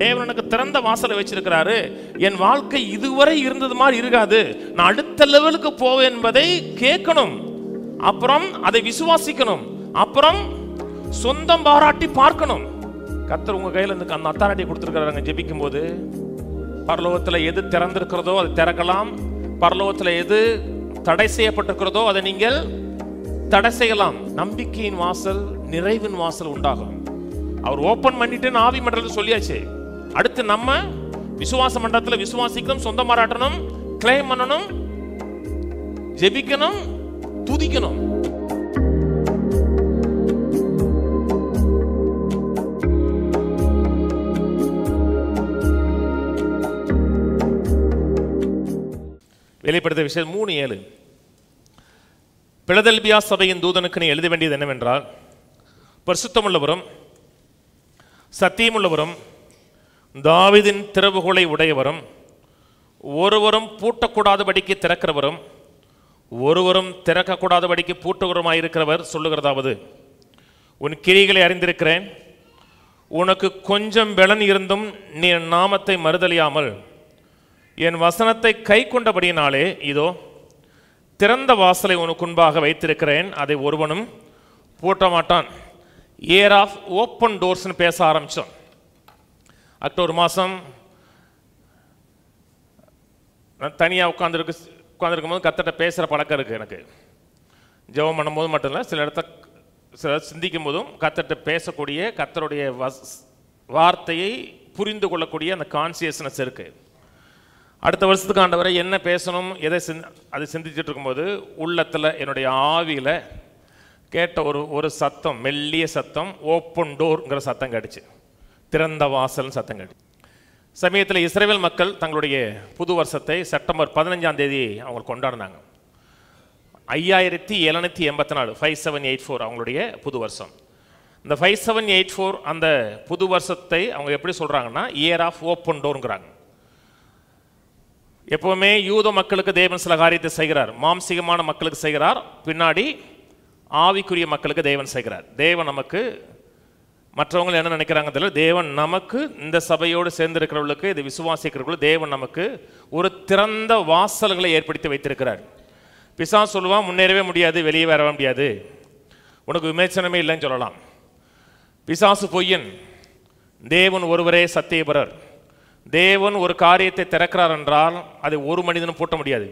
தேவன் எனக்கு திறந்த வாசலை வச்சிருக்கிறாரு, என் வாழ்க்கை இதுவரை இருந்தது மாதிரி இருக்காது, நான் அடுத்த லெவலுக்கு போவேன் என்பதை கேட்கணும். அப்புறம் அதை விசுவாசிக்கணும். அப்புறம் சொந்தம் பாராட்டி பார்க்கணும். கர்த்தர் உங்க கையில இந்த அந்த அத்தாரிட்டி கொடுத்திருக்கிறாங்க. ஜெபிக்கும் போது பரலோகத்துல எது திறந்திருக்கிறதோ அதை திறக்கலாம், பரலோகத்துல எது தடை செய்யப்பட்டிருக்கிறதோ அதை நீங்கள் தடை செய்யலாம். நம்பிக்கையின் வாசல், நிறைவின் வாசல் உண்டாகும். அவர் ஓபன் பண்ணிட்டு ஆவி மண்டலத்தில் சொல்லியாச்சு. அடுத்து நம்ம விசுவாச மண்டலத்தில் விசுவாசிக்கணும், சொந்தம் பாராட்டணும், கிளைம் பண்ணணும், ஜெபிக்கணும், துதிக்கணும். வெளிப்படுத்த விஷயம் 3:7. பிலதெல்பியா சபையின் தூதனுக்கு நீ எழுத வேண்டியது என்னவென்றால், பரிசுத்தமுள்ளவரும் சத்தியமுள்ளவரும் தாவீதின் திறவுகோலை உடையவரும் ஒருவரும் பூட்டக்கூடாதபடிக்கு திறக்கிறவரும் ஒருவரும் திறக்கக்கூடாதபடிக்கு பூட்டுவருமாயிருக்கிறவர் சொல்லுகிறதாவது, உன் கிரிகளை அறிந்திருக்கிறேன். உனக்கு கொஞ்சம் பலன் இருந்தும் நீ என் நாமத்தை மறுதலியாமல் என் வசனத்தை கை கொண்டபடியினாலே இதோ திறந்த வாசலை உனக்கு முன்பாக வைத்திருக்கிறேன், அதை ஒருவனும் பூட்ட மாட்டான். இயர் ஆஃப் ஓப்பன் டோர்ஸ்னு பேச ஆரம்பித்தோம். அக்டோபர் மாதம் நான் தனியாக உட்காந்துருக்கும் போது கர்த்தர்ட்ட பேசுகிற பழக்கம் இருக்குது எனக்கு. ஜெபம் பண்ணும்போது மட்டும் இல்லை, சில சிந்திக்கும் போதும் கர்த்தர்ட்ட பேசக்கூடிய, கர்த்தருடைய வார்த்தையை புரிந்து கொள்ளக்கூடிய அந்த கான்சியஸ்னஸ் இருக்குது. அடுத்த வருஷத்துக்கு ஆண்டவரை என்ன பேசணும், எதை அதை சிந்திச்சுட்டு இருக்கும்போது உள்ளத்தில் என்னுடைய ஆவியில் கேட்ட ஒரு சத்தம், மெல்லிய சத்தம், ஓப்பன் டோர்ங்கிற சத்தம் கேட்டுச்சு, திறந்த வாசல் சத்தம் கேட்டுச்சு. சமயத்தில் இஸ்ரவேல் மக்கள் தங்களுடைய புது வருஷத்தை செப்டம்பர் 15 அவங்க கொண்டாடினாங்க. 5784 5784 அவங்களுடைய புது வருஷம். இந்த 5784 அந்த புது வருஷத்தை அவங்க எப்படி சொல்கிறாங்கன்னா இயர் ஆஃப் ஓப்பன் டோருங்கிறாங்க. எப்பவுமே யூத மக்களுக்கு தேவன் சில காரியத்தை செய்கிறார், மாம்சீகமான மக்களுக்கு செய்கிறார், பின்னாடி ஆவிக்குரிய மக்களுக்கு தேவன் செய்கிறார். தேவன் நமக்கு, மற்றவங்க என்ன நினைக்கிறாங்க தெரியல, தேவன் நமக்கு இந்த சபையோடு சேர்ந்திருக்கிறவர்களுக்கு, இது விசுவாசிக்கிறவர்களுக்கு தேவன் நமக்கு ஒரு திறந்த வாசல்களை ஏற்படுத்தி வைத்திருக்கிறார். பிசாசு சொல்லுவான், முன்னேறவே முடியாது, வெளியே வர முடியாது, உனக்கு விமர்சனமே இல்லைன்னு சொல்லலாம். பிசாசு பொய்யன், தேவன் ஒருவரே சத்தியபரர். தேவன் ஒரு காரியத்தை திறக்கிறார் என்றால் அதை ஒரு மனிதனும் பூட்ட முடியாது.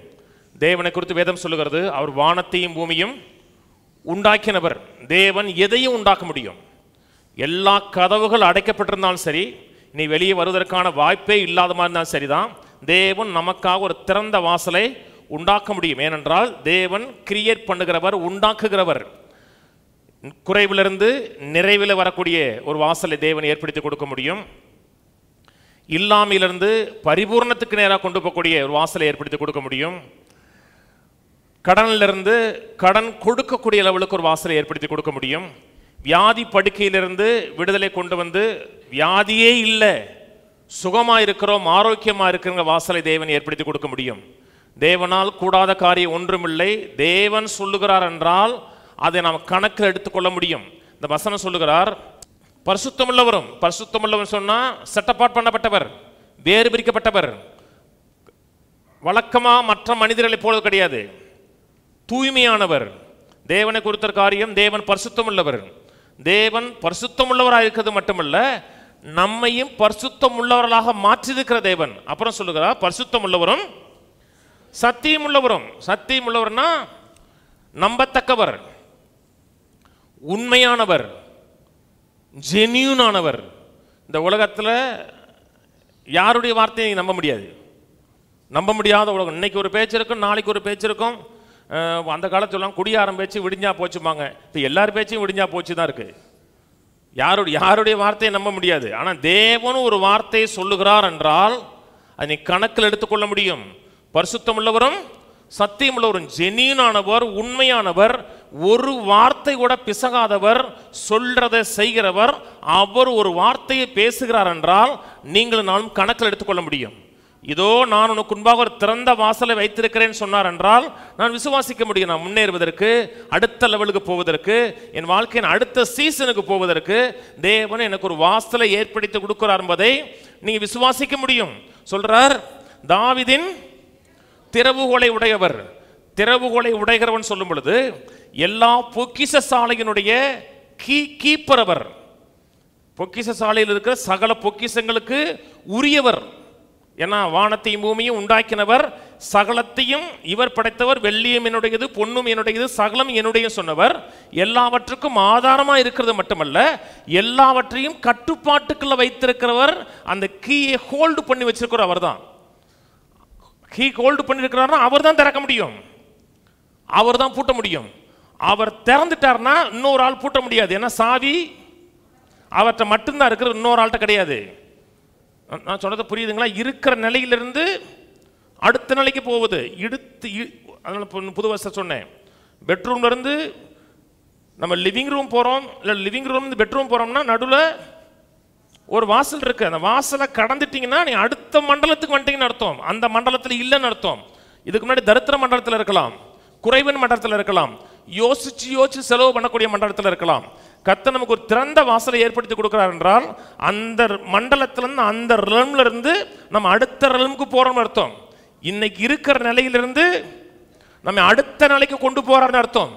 தேவனை குறித்து வேதம் சொல்லுகிறது, அவர் வானத்தையும் பூமியும் உண்டாக்கினவர். தேவன் எதையும் உண்டாக்க முடியும். எல்லா கதவுகள் அடைக்கப்பட்டிருந்தாலும் சரி, நீ வெளியே வருவதற்கான வாய்ப்பே இல்லாத மாதிரி இருந்தாலும் சரிதான், தேவன் நமக்காக ஒரு திறந்த வாசலை உண்டாக்க முடியும். ஏனென்றால் தேவன் கிரியேட் பண்ணுகிறவர், உண்டாக்குகிறவர். குறைவிலிருந்து நிறைவில் வரக்கூடிய ஒரு வாசலை தேவன் ஏற்படுத்தி கொடுக்க முடியும். இல்லாமையிலிருந்து பரிபூர்ணத்துக்கு நேராக கொண்டு போகக்கூடிய ஒரு வாசலை ஏற்படுத்தி கொடுக்க முடியும். கடனிலிருந்து கடன் கொடுக்கக்கூடிய லெவலுக்கு ஒரு வாசலை ஏற்படுத்தி கொடுக்க முடியும். வியாதி படுக்கையிலிருந்து விடுதலை கொண்டு வந்து வியாதியே இல்லை, சுகமாக இருக்கிறோம், ஆரோக்கியமாக இருக்கிற வாசலை தேவன் ஏற்படுத்தி கொடுக்க முடியும். தேவனால் கூடாத காரியம் ஒன்றுமில்லை. தேவன் சொல்லுகிறார் என்றால் அதை நாம் கணக்கில் எடுத்துக்கொள்ள முடியும். இந்த வசனம் சொல்லுகிறார், பரிசுத்தமுள்ளவரும், பரிசுத்தமுள்ளவர் சொன்னா செட்டப்பாட் பண்ணப்பட்டவர், வேறு பிரிக்கப்பட்டவர், வழக்கமா மற்ற மனிதர்களை போல கிடையாது, தூய்மையானவர். தேவனை குறித்த காரியம், தேவன் பரிசுத்தமுள்ளவர். தேவன் பரிசுத்தமுள்ளவராக இருக்கிறது மட்டுமல்ல, நம்மையும் பரிசுத்தம் உள்ளவர்களாக மாற்றிருக்கிற தேவன். அப்புறம் சொல்லுகிறார், பரிசுத்தம் உள்ளவரும் சத்தியம் உள்ளவரும். சத்தியம் உள்ளவர்னா நம்பத்தக்கவர், உண்மையானவர், ஜெனியூனானவர். இந்த உலகத்தில் யாருடைய வார்த்தையை நம்ப முடியாது, நம்ப முடியாத உலகம். இன்னைக்கு ஒரு பேச்சு இருக்கும், நாளைக்கு ஒரு பேச்சு இருக்கும். அந்த காலத்துல சொல்லலாம், குடியாரம் பேச்சு விடிஞ்சா போச்சுப்பாங்க. இப்போ எல்லார் பேச்சையும் விடிஞ்சா போச்சு தான் இருக்கு. யாருடைய வார்த்தையை நம்ப முடியாது. ஆனால் தேவனும் ஒரு வார்த்தையை சொல்லுகிறார் என்றால் அதை கணக்கில் எடுத்துக்கொள்ள முடியும். பரிசுத்தம் உள்ளவரும் சத்தியம் உள்ளவரும், ஜெனியூனானவர், உண்மையானவர், ஒரு வார்த்தை கூட பிசகாதவர், சொல்றதை செய்கிறவர். அவர் ஒரு வார்த்தையை பேசுகிறார் என்றால் நீங்கள் நானும் கணக்கில் எடுத்துக்கொள்ள முடியும். இதோ நான் உனக்கு முன்பாக ஒரு திறந்த வாசலை வைத்திருக்கிறேன் சொன்னார் என்றால் நான் விசுவாசிக்க முடியும். நான் முன்னேறுவதற்கு, அடுத்த லெவலுக்கு போவதற்கு, என் வாழ்க்கையின் அடுத்த சீசனுக்கு போவதற்கு தேவன் எனக்கு ஒரு வாசலை ஏற்படுத்தி கொடுக்கிறார் என்பதை நீங்க விசுவாசிக்க முடியும். சொல்றார், தாவீதின் திறவுகோலை உடையவர். திறவுகோலை உடைகிறவன் சொல்லும் பொழுது எல்லா பொக்கிஷ சாலையினுடைய கீப்பர் அவர். பொக்கிஷ சாலையில் இருக்கிற சகல பொக்கிஷங்களுக்கு உரியவர். ஏன்னா வானத்தையும் பூமியும் உண்டாக்கினவர், சகலத்தையும் இவர் படைத்தவர். வெள்ளியும் என்னுடையது, பொன்னும் என்னுடையது, சகலம் என்னுடைய சொன்னவர். எல்லாவற்றுக்கும் ஆதாரமா இருக்கிறது மட்டுமல்ல, எல்லாவற்றையும் கட்டுப்பாட்டுக்குள்ள வைத்திருக்கிறவர். அந்த கீயை ஹோல்டு பண்ணி வச்சிருக்கிற அவர் தான். கீ ஹோல்டு பண்ணிருக்கிறார்னா அவர் தான் திறக்க முடியும், அவர் தான் பூட்ட முடியும். அவர் திறந்துட்டார்னா இன்னொரு ஆள் பூட்ட முடியாது. ஏன்னா சாவி அவர்கிட்ட மட்டும்தான் இருக்கிற, இன்னொரு ஆள்கிட்ட கிடையாது. நான் சொன்னது புரியுதுங்களா? இருக்கிற நிலையிலிருந்து அடுத்த நிலைக்கு போவது. அதனால புது வருஷம் சொன்னேன், பெட்ரூம்ல இருந்து நம்ம லிவிங் ரூம் போறோம், இல்லை லிவிங் ரூம் பெட்ரூம் போறோம்னா நடுவில் ஒரு வாசல் இருக்கு. அந்த வாசலை கடந்துட்டீங்கன்னா நீ அடுத்த மண்டலத்துக்கு வந்துட்டீங்கன்னு அர்த்தம். அந்த மண்டலத்தில் இல்லைன்னு அர்த்தம். இதுக்கு முன்னாடி தரித்திர மண்டலத்தில் இருக்கலாம், குறைவின் மண்டலத்தில் இருக்கலாம், யோசிச்சு செலவு பண்ணக்கூடிய மண்டலத்தில் இருக்கலாம். கர்த்தர் நமக்கு ஒரு திறந்த வாசலை ஏற்படுத்தி கொடுக்கிறார் என்றால் அந்த மண்டலத்திலிருந்து, அந்த ரெல்ம்ல இருந்து நம்ம அடுத்த ரெல்முக்கு போறோம்னு அர்த்தம். இன்னைக்கு இருக்கிற நிலையிலிருந்து நம்ம அடுத்த நிலைக்கு கொண்டு போறாருன்னு அர்த்தம்.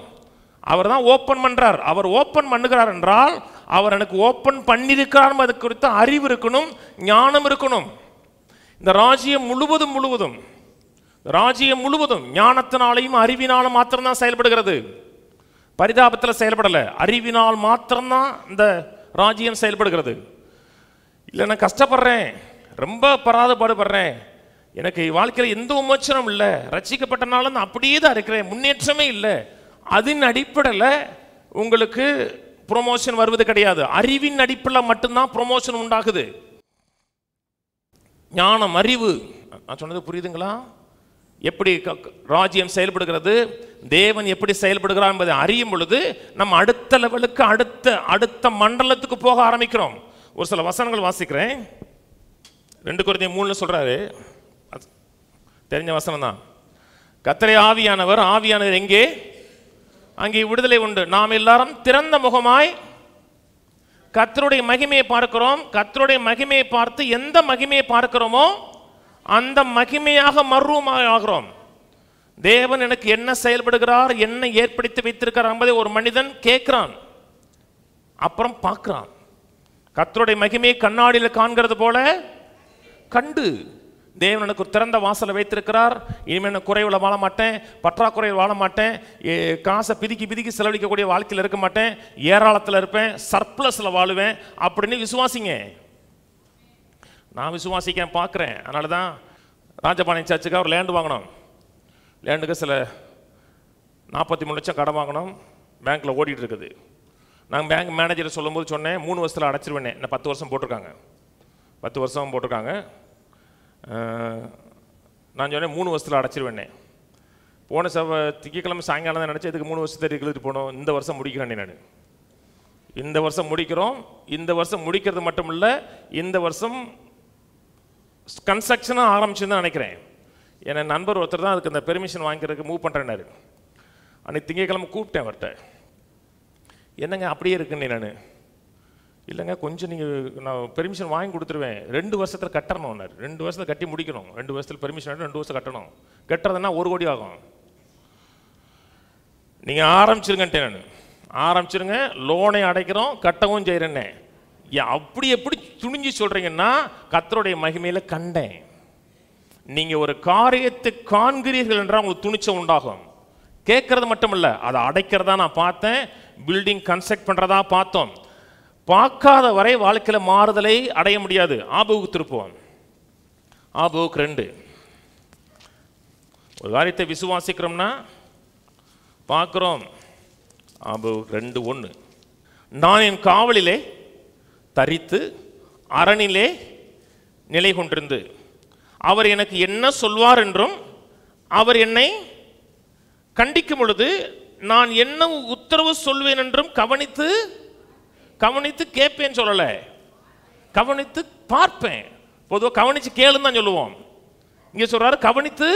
அவர் தான் ஓப்பன் பண்றார். அவர் ஓப்பன் பண்ணுகிறார் என்றால் அவர் எனக்கு ஓப்பன் பண்ணியிருக்கிறார். அது குறித்த அறிவு இருக்கணும், ஞானம் இருக்கணும். இந்த ராஜ்யம் முழுவதும் ஞானத்தினாலையும் அறிவினாலும் மாத்திரம்தான் செயல்படுகிறது. பரிதாபத்தில் செயல்படலை, அறிவினால் மாத்திரம்தான் இந்த ராஜ்யம் செயல்படுகிறது. இல்லை நான் கஷ்டப்படுறேன், ரொம்ப பாடுபடுறேன், எனக்கு வாழ்க்கையில் எந்த விமோச்சனம் இல்லை, ரட்சிக்கப்பட்டனால நான் அப்படியே தான் இருக்கிறேன், முன்னேற்றமே இல்லை, அதன் அடிப்படையில் உங்களுக்கு ப்ரொமோஷன் வருவது கிடையாது. அறிவின் அடிப்படையில் மட்டும்தான் ப்ரொமோஷன் உண்டாகுது. ஞானம், அறிவு. நான் சொன்னது புரியுதுங்களா? எப்படி ராஜ்யம் செயல்படுகிறது, தேவன் எப்படி செயல்படுகிறார் என்பதை அறியும் பொழுது நம்ம அடுத்த லெவலுக்கு, அடுத்த மண்டலத்துக்கு போக ஆரம்பிக்கிறோம். ஒரு சில வசனங்கள் வாசிக்கிறேன். 2 கொரிந்தியர் 3 சொல்றாரு, தெரிஞ்ச வசனம் தான். கர்த்தரே ஆவியானவர் எங்கே? அங்கே விடுதலை உண்டு. நாம் எல்லாரும் திறந்த முகமாய் கர்த்தருடைய மகிமையை பார்க்கிறோம். கர்த்தருடைய மகிமையை பார்த்து எந்த மகிமையை பார்க்கிறோமோ அந்த மகிமையாக மறுரூபமாகிறோம். தேவன் எனக்கு என்ன செயல்படுகிறார், என்ன ஏற்படுத்தி வைத்திருக்கிறார் என்பதை ஒரு மனிதன் கேட்கிறான், அப்புறம் பார்க்கிறான். கர்த்தருடைய மகிமையை கண்ணாடியில் காண்கிறது போல கண்டு தேவன் எனக்கு ஒரு திறந்த வாசலை வைத்திருக்கிறார். இனிமேல் நான் குறைவில் வாழ மாட்டேன், பற்றாக்குறையில் வாழ மாட்டேன், காசை பிதுக்கி செலவழிக்கக்கூடிய வாழ்க்கையில் இருக்க மாட்டேன், ஏராளத்தில் இருப்பேன், சர்ப்ளஸில் வாழுவேன் அப்படின்னு விசுவாசிங்க. நான் விசுவாசிக்க பார்க்குறேன். அதனால தான் ராஜபாளையம் சர்ச்சுக்காக ஒரு லேண்டு வாங்கினோம். லேண்டுக்கு சில 43 லட்சம் கடன் வாங்கினோம், பேங்க்கில் ஓடிட்டு இருக்குது. நாங்கள் பேங்க் மேனேஜரை சொல்லும்போது சொன்னேன் 3 வருஷத்தில் அடைச்சிருவேனே. என்ன 10 வருஷம் போட்டிருக்காங்க, 10 வருஷம் போட்டிருக்காங்க. நான் சொன்னேன் 3 வருஷத்தில் அடைச்சிருவேனே. போன திங்கக்கிழமை சாயங்காலம் தான் நினச்சேன், இதுக்கு 3 வருஷத்தை எழுதிட்டு போனோம். இந்த வருஷம் முடிக்கிறேன் நான். இந்த வருஷம் முடிக்கிறோம். இந்த வருஷம் முடிக்கிறது மட்டும் இல்லை, இந்த வருஷம் கன்ஸ்ட்ரக்ஷனாக ஆரம்பிச்சுன்னு தான் நினைக்கிறேன். என் நண்பர் ஒருத்தர் தான் அதுக்கு இந்த பெர்மிஷன் வாங்கிக்கிறதுக்கு மூவ் பண்ணுறேன்னாரு. அன்றைக்கி திங்கக்கிழமை கூப்பிட்டேன் அவர்கிட்ட, என்னங்க அப்படியே இருக்குன்னு. நான் இல்லைங்க கொஞ்சம் நீங்கள் நான் பெர்மிஷன் வாங்கி கொடுத்துருவேன், 2 வருஷத்தில் கட்டணும்னாரு. 2 வருஷத்தில் கட்டி முடிக்கணும், 2 வருஷத்தில் பெர்மிஷன் 2 வருஷம் கட்டணும். கட்டுறதுன்னா 1 கோடி ஆகும். நீங்கள் ஆரம்பிச்சிருங்கன்ட்டே. நான் ஆரம்பிச்சிருங்க, லோனை அடைக்கிறோம், கட்டவும் செய்கிறேன்னே. அப்படி எப்படி துணிஞ்சு சொல்கிறீங்கன்னா, கர்த்தருடைய மகிமையில் கண்டேன். நீங்கள் ஒரு காரியத்தை காண்கிறீர்கள் என்றால் உங்களுக்கு துணிச்சம் உண்டாகும். கேட்கறது மட்டும் இல்லை, அதை அடைக்கிறதா நான் பார்த்தேன், பில்டிங் கன்ஸ்ட்ரக்ட் பண்ணுறதா பார்த்தோம். பார்க்காத வரை வாழ்க்கையில் மாறுதலை அடைய முடியாது. ஆபுவுக்கு திருப்போம். ஆபுவுக்கு 2 ஒரு காரியத்தை விசுவாசிக்கிறோம்னா பார்க்குறோம். ஆபுவுக்கு 2:1 நான் என் காவலிலே தரித்து அரணிலே நிலை கொண்டிருந்து அவர் எனக்கு என்ன சொல்வார் என்றும் அவர் என்னை கண்டிக்கும் பொழுது நான் என்ன உத்தரவு சொல்வேன் என்றும் கவனித்து கேட்பேன் சொல்லலை, கவனித்து பார்ப்பேன். பொதுவாக கவனித்து கேளுன்னு தான் சொல்லுவோம். இங்க சொல்றாரு கவனித்து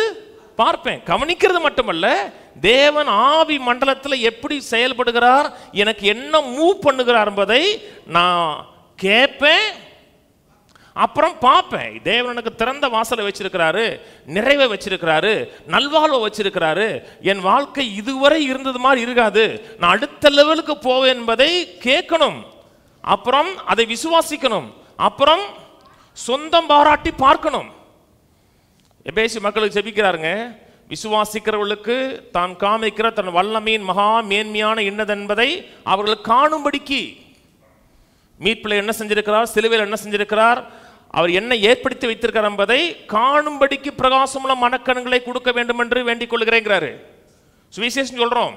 பார்ப்பேன். கவனிக்கிறது மட்டுமல்ல, தேவன் ஆவி மண்டலத்தில் எப்படி செயல்படுகிறார், எனக்கு என்ன மூவ் பண்ணுகிறார் என்பதை நான் கேட்பேன், அப்புறம் பார்ப்பேன். தேவன் எனக்கு திறந்த வாசலை வச்சிருக்கிறாரு, நிறைவை வச்சிருக்கிறாரு, நல்வாழ்வை வச்சிருக்கிறாரு. என் வாழ்க்கை இதுவரை இருந்தது மாதிரி இருக்காது, நான் அடுத்த லெவலுக்கு போவேன் என்பதை கேட்கணும், அப்புறம் அதை விசுவாசிக்கணும், அப்புறம் சொந்தம் பாராட்டி பார்க்கணும். எபேசி மக்களுக்கு ஜெபிக்கிறாருங்க, விசுவாசிக்கிறவர்களுக்கு தான் காமிக்கிற தன் வல்லமையின் மகா மேன்மையான என்னதென்பதை அவர்கள் காணும்படிக்கு. மீட்பில் என்ன செஞ்சிருக்கிறார், சிலுவையில் என்ன செஞ்சிருக்கிறார், அவர் என்ன ஏற்படுத்தி வைத்திருக்கிறார் என்பதை காணும்படிக்கு பிரகாசமுள்ள மனக்கண்களை கொடுக்க வேண்டும் என்று வேண்டிக் கொள்கிறேங்கிறாரு. சுவிசேஷம் சொல்றோம்,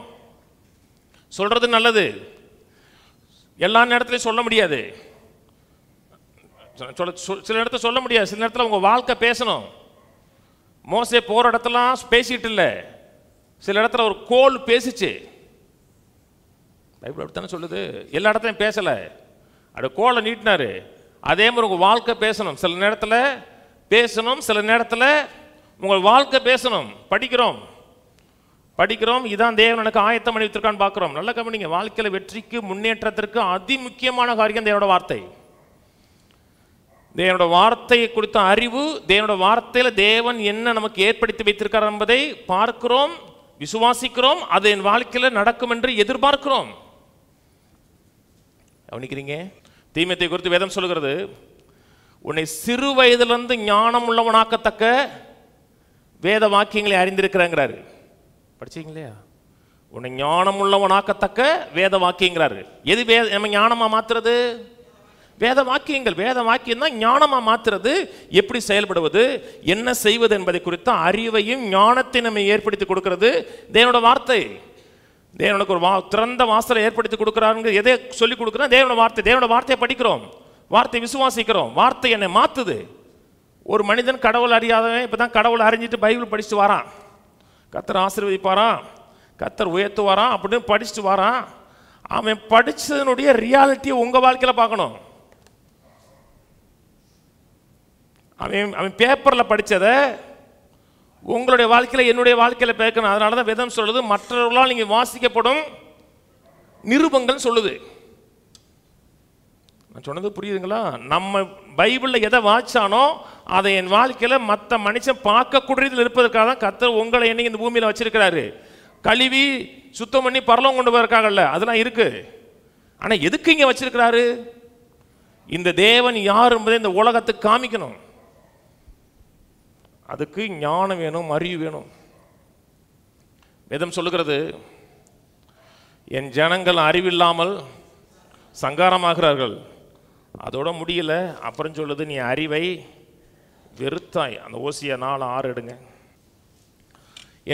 சொல்றது நல்லது, எல்லா நேரத்திலையும் சொல்ல முடியாது, சில இடத்துல சொல்ல முடியாது, சில நேரத்தில் உங்க வாழ்க்கை பேசணும். மோசே போற இடத்துலாம் பேசிட்டு இல்லை, சில இடத்துல ஒரு கோல் பேசிச்சு. பைபிள் அப்படித்தானே சொல்லுது, எல்லா இடத்துலையும் பேசலை, அது கோலை நீட்டினாரு. அதே மாதிரி உங்கள் வாழ்க்கை பேசணும், சில நேரத்தில் பேசணும், சில நேரத்தில் உங்கள் வாழ்க்கை பேசணும். படிக்கிறோம், இதான் தேவன் எனக்கு ஆயத்தம் பண்ணி வைத்திருக்கான்னு பார்க்குறோம். நல்ல கவனிங்க, வாழ்க்கையில் வெற்றிக்கு முன்னேற்றத்திற்கு அதி முக்கியமான காரியம் தேவனோட வார்த்தை. தேவனோட வார்த்தையை குறித்த அறிவு, தேவனோட வார்த்தையில் தேவன் என்ன நமக்கு ஏற்படுத்தி வைத்திருக்கார் என்பதை பார்க்கிறோம், விசுவாசிக்கிறோம், அது என் வாழ்க்கையில் நடக்கும் என்று எதிர்பார்க்கிறோம். கவனிக்கிறீங்க? தீமோத்தேயு குறித்து வேதம் சொல்கிறது, உன்னை சிறு வயதிலிருந்து ஞானம் உள்ளவனாக்கத்தக்க வேத வாக்கியங்களை அறிந்திருக்கிறாங்கிறாரு. படிச்சீங்களா? உன்னை ஞானம் உள்ளவனாக்கத்தக்க வேத வாக்கியங்கிறாரு. எது நம்ம ஞானமா மாத்துறது? வேத வாக்கியங்கள். வேத வாக்கியம் தான் ஞானமா மாத்துறது. எப்படி செயல்படுவது, என்ன செய்வது என்பதை குறித்த அறிவையும் ஞானத்தை நம்ம ஏற்படுத்தி கொடுக்கிறது தேவனோட வார்த்தை. தேவனுக்கு ஒரு திறந்த வாசலை ஏற்படுத்தி கொடுக்கிறாருங்க. எதை சொல்லி கொடுக்குறோம்? தேவனோட வார்த்தை. தேவனோட வார்த்தையை படிக்கிறோம், வார்த்தை விசுவாசிக்கிறோம், வார்த்தை என்னை மாத்துது. ஒரு மனிதன் கடவுள் அறியாதவன் இப்பதான் கடவுளை அறிஞ்சிட்டு பைபிள் படிச்சுட்டு வரான், கர்த்தர் ஆசீர்வதிப்பாராம், கர்த்தர் உயர்த்துவாராம் அப்படின்னு படிச்சுட்டு வரான். அவன் படிச்சதனுடைய ரியாலிட்டியை உங்க வாழ்க்கையில பார்க்கணும். அவன் பேப்பர்ல படிச்சதை உங்களுடைய வாழ்க்கையில, என்னுடைய வாழ்க்கையில பேக்கணும். அதனாலதான் வேதம் சொல்லுது, மற்றவர்களால் நீங்க வாசிக்கப்படும் நிருபங்கள் சொல்லுது. நான் சொன்னது புரியுதுங்களா? நம்ம பைபிள்ல எதை வாசிச்சானோ அதை என் வாழ்க்கையில மற்ற மனுஷன் பார்க்கக்கூடியதில் இருப்பதற்காக தான் கர்த்தர் உங்களை என்னைக்கு இந்த பூமியில வச்சிருக்கிறாரு. கழுவி சுத்தம் பண்ணி பரலோகம் கொண்டு போயிருக்காங்கல்ல, அதெல்லாம் இருக்கு. ஆனா எதுக்கு இங்க வச்சிருக்கிறாரு? இந்த தேவன் யார் என்பதை இந்த உலகத்துக்கு காமிக்கணும். அதுக்கு ஞானம் வேணும், அறிவு வேணும். வேதம் சொல்லுகிறது, என் ஜனங்கள் அறிவில்லாமல் சங்காரமாகிறார்கள். அதோட முடியல, அப்புறம் சொல்லுது, நீ அறிவை வெறுத்தாய். அந்த ஓசியா 4:6 எடுங்க.